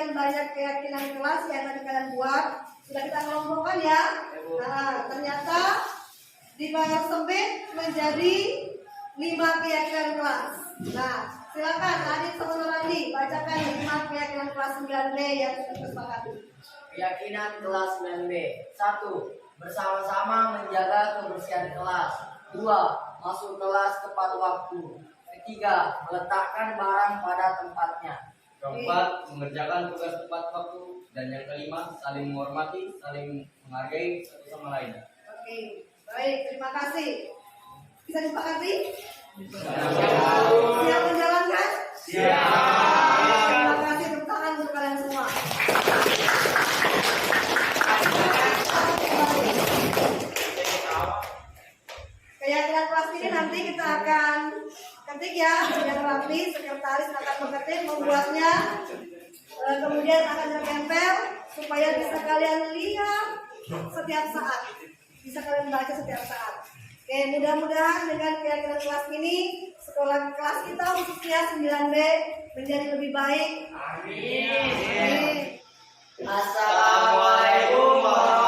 Banyak keyakinan kelas yang tadi kalian buat sudah kita kelompokkan ya. Nah, ternyata di layar sempit menjadi 5 keyakinan kelas. Nah, silakan Adit sama Nurandi bacakan 5 keyakinan kelas 9B yang kita sepakati. Keyakinan kelas 9B. 1. Bersama-sama menjaga kebersihan kelas. 2. Masuk kelas tepat waktu. 3. Meletakkan barang pada tempatnya. 4. Mengerjakan tugas tepat waktu. Dan yang kelima, saling menghormati, saling menghargai satu sama lain. Oke, baik, terima kasih. Bisa disepakati? Siap menjalankan? Siap. Terima kasih, tepuk tangan untuk kalian semua. Keyakinan kelas ini nanti kita akan ketik ya, yang rapi, sekretaris akan mengetik, membuatnya, kemudian akan ditempel supaya bisa kalian lihat setiap saat, bisa kalian baca setiap saat. Oke, mudah-mudahan dengan keyakinan kelas ini, sekolah kelas kita khususnya 9B menjadi lebih baik. Amin. Assalamualaikum warahmatullahi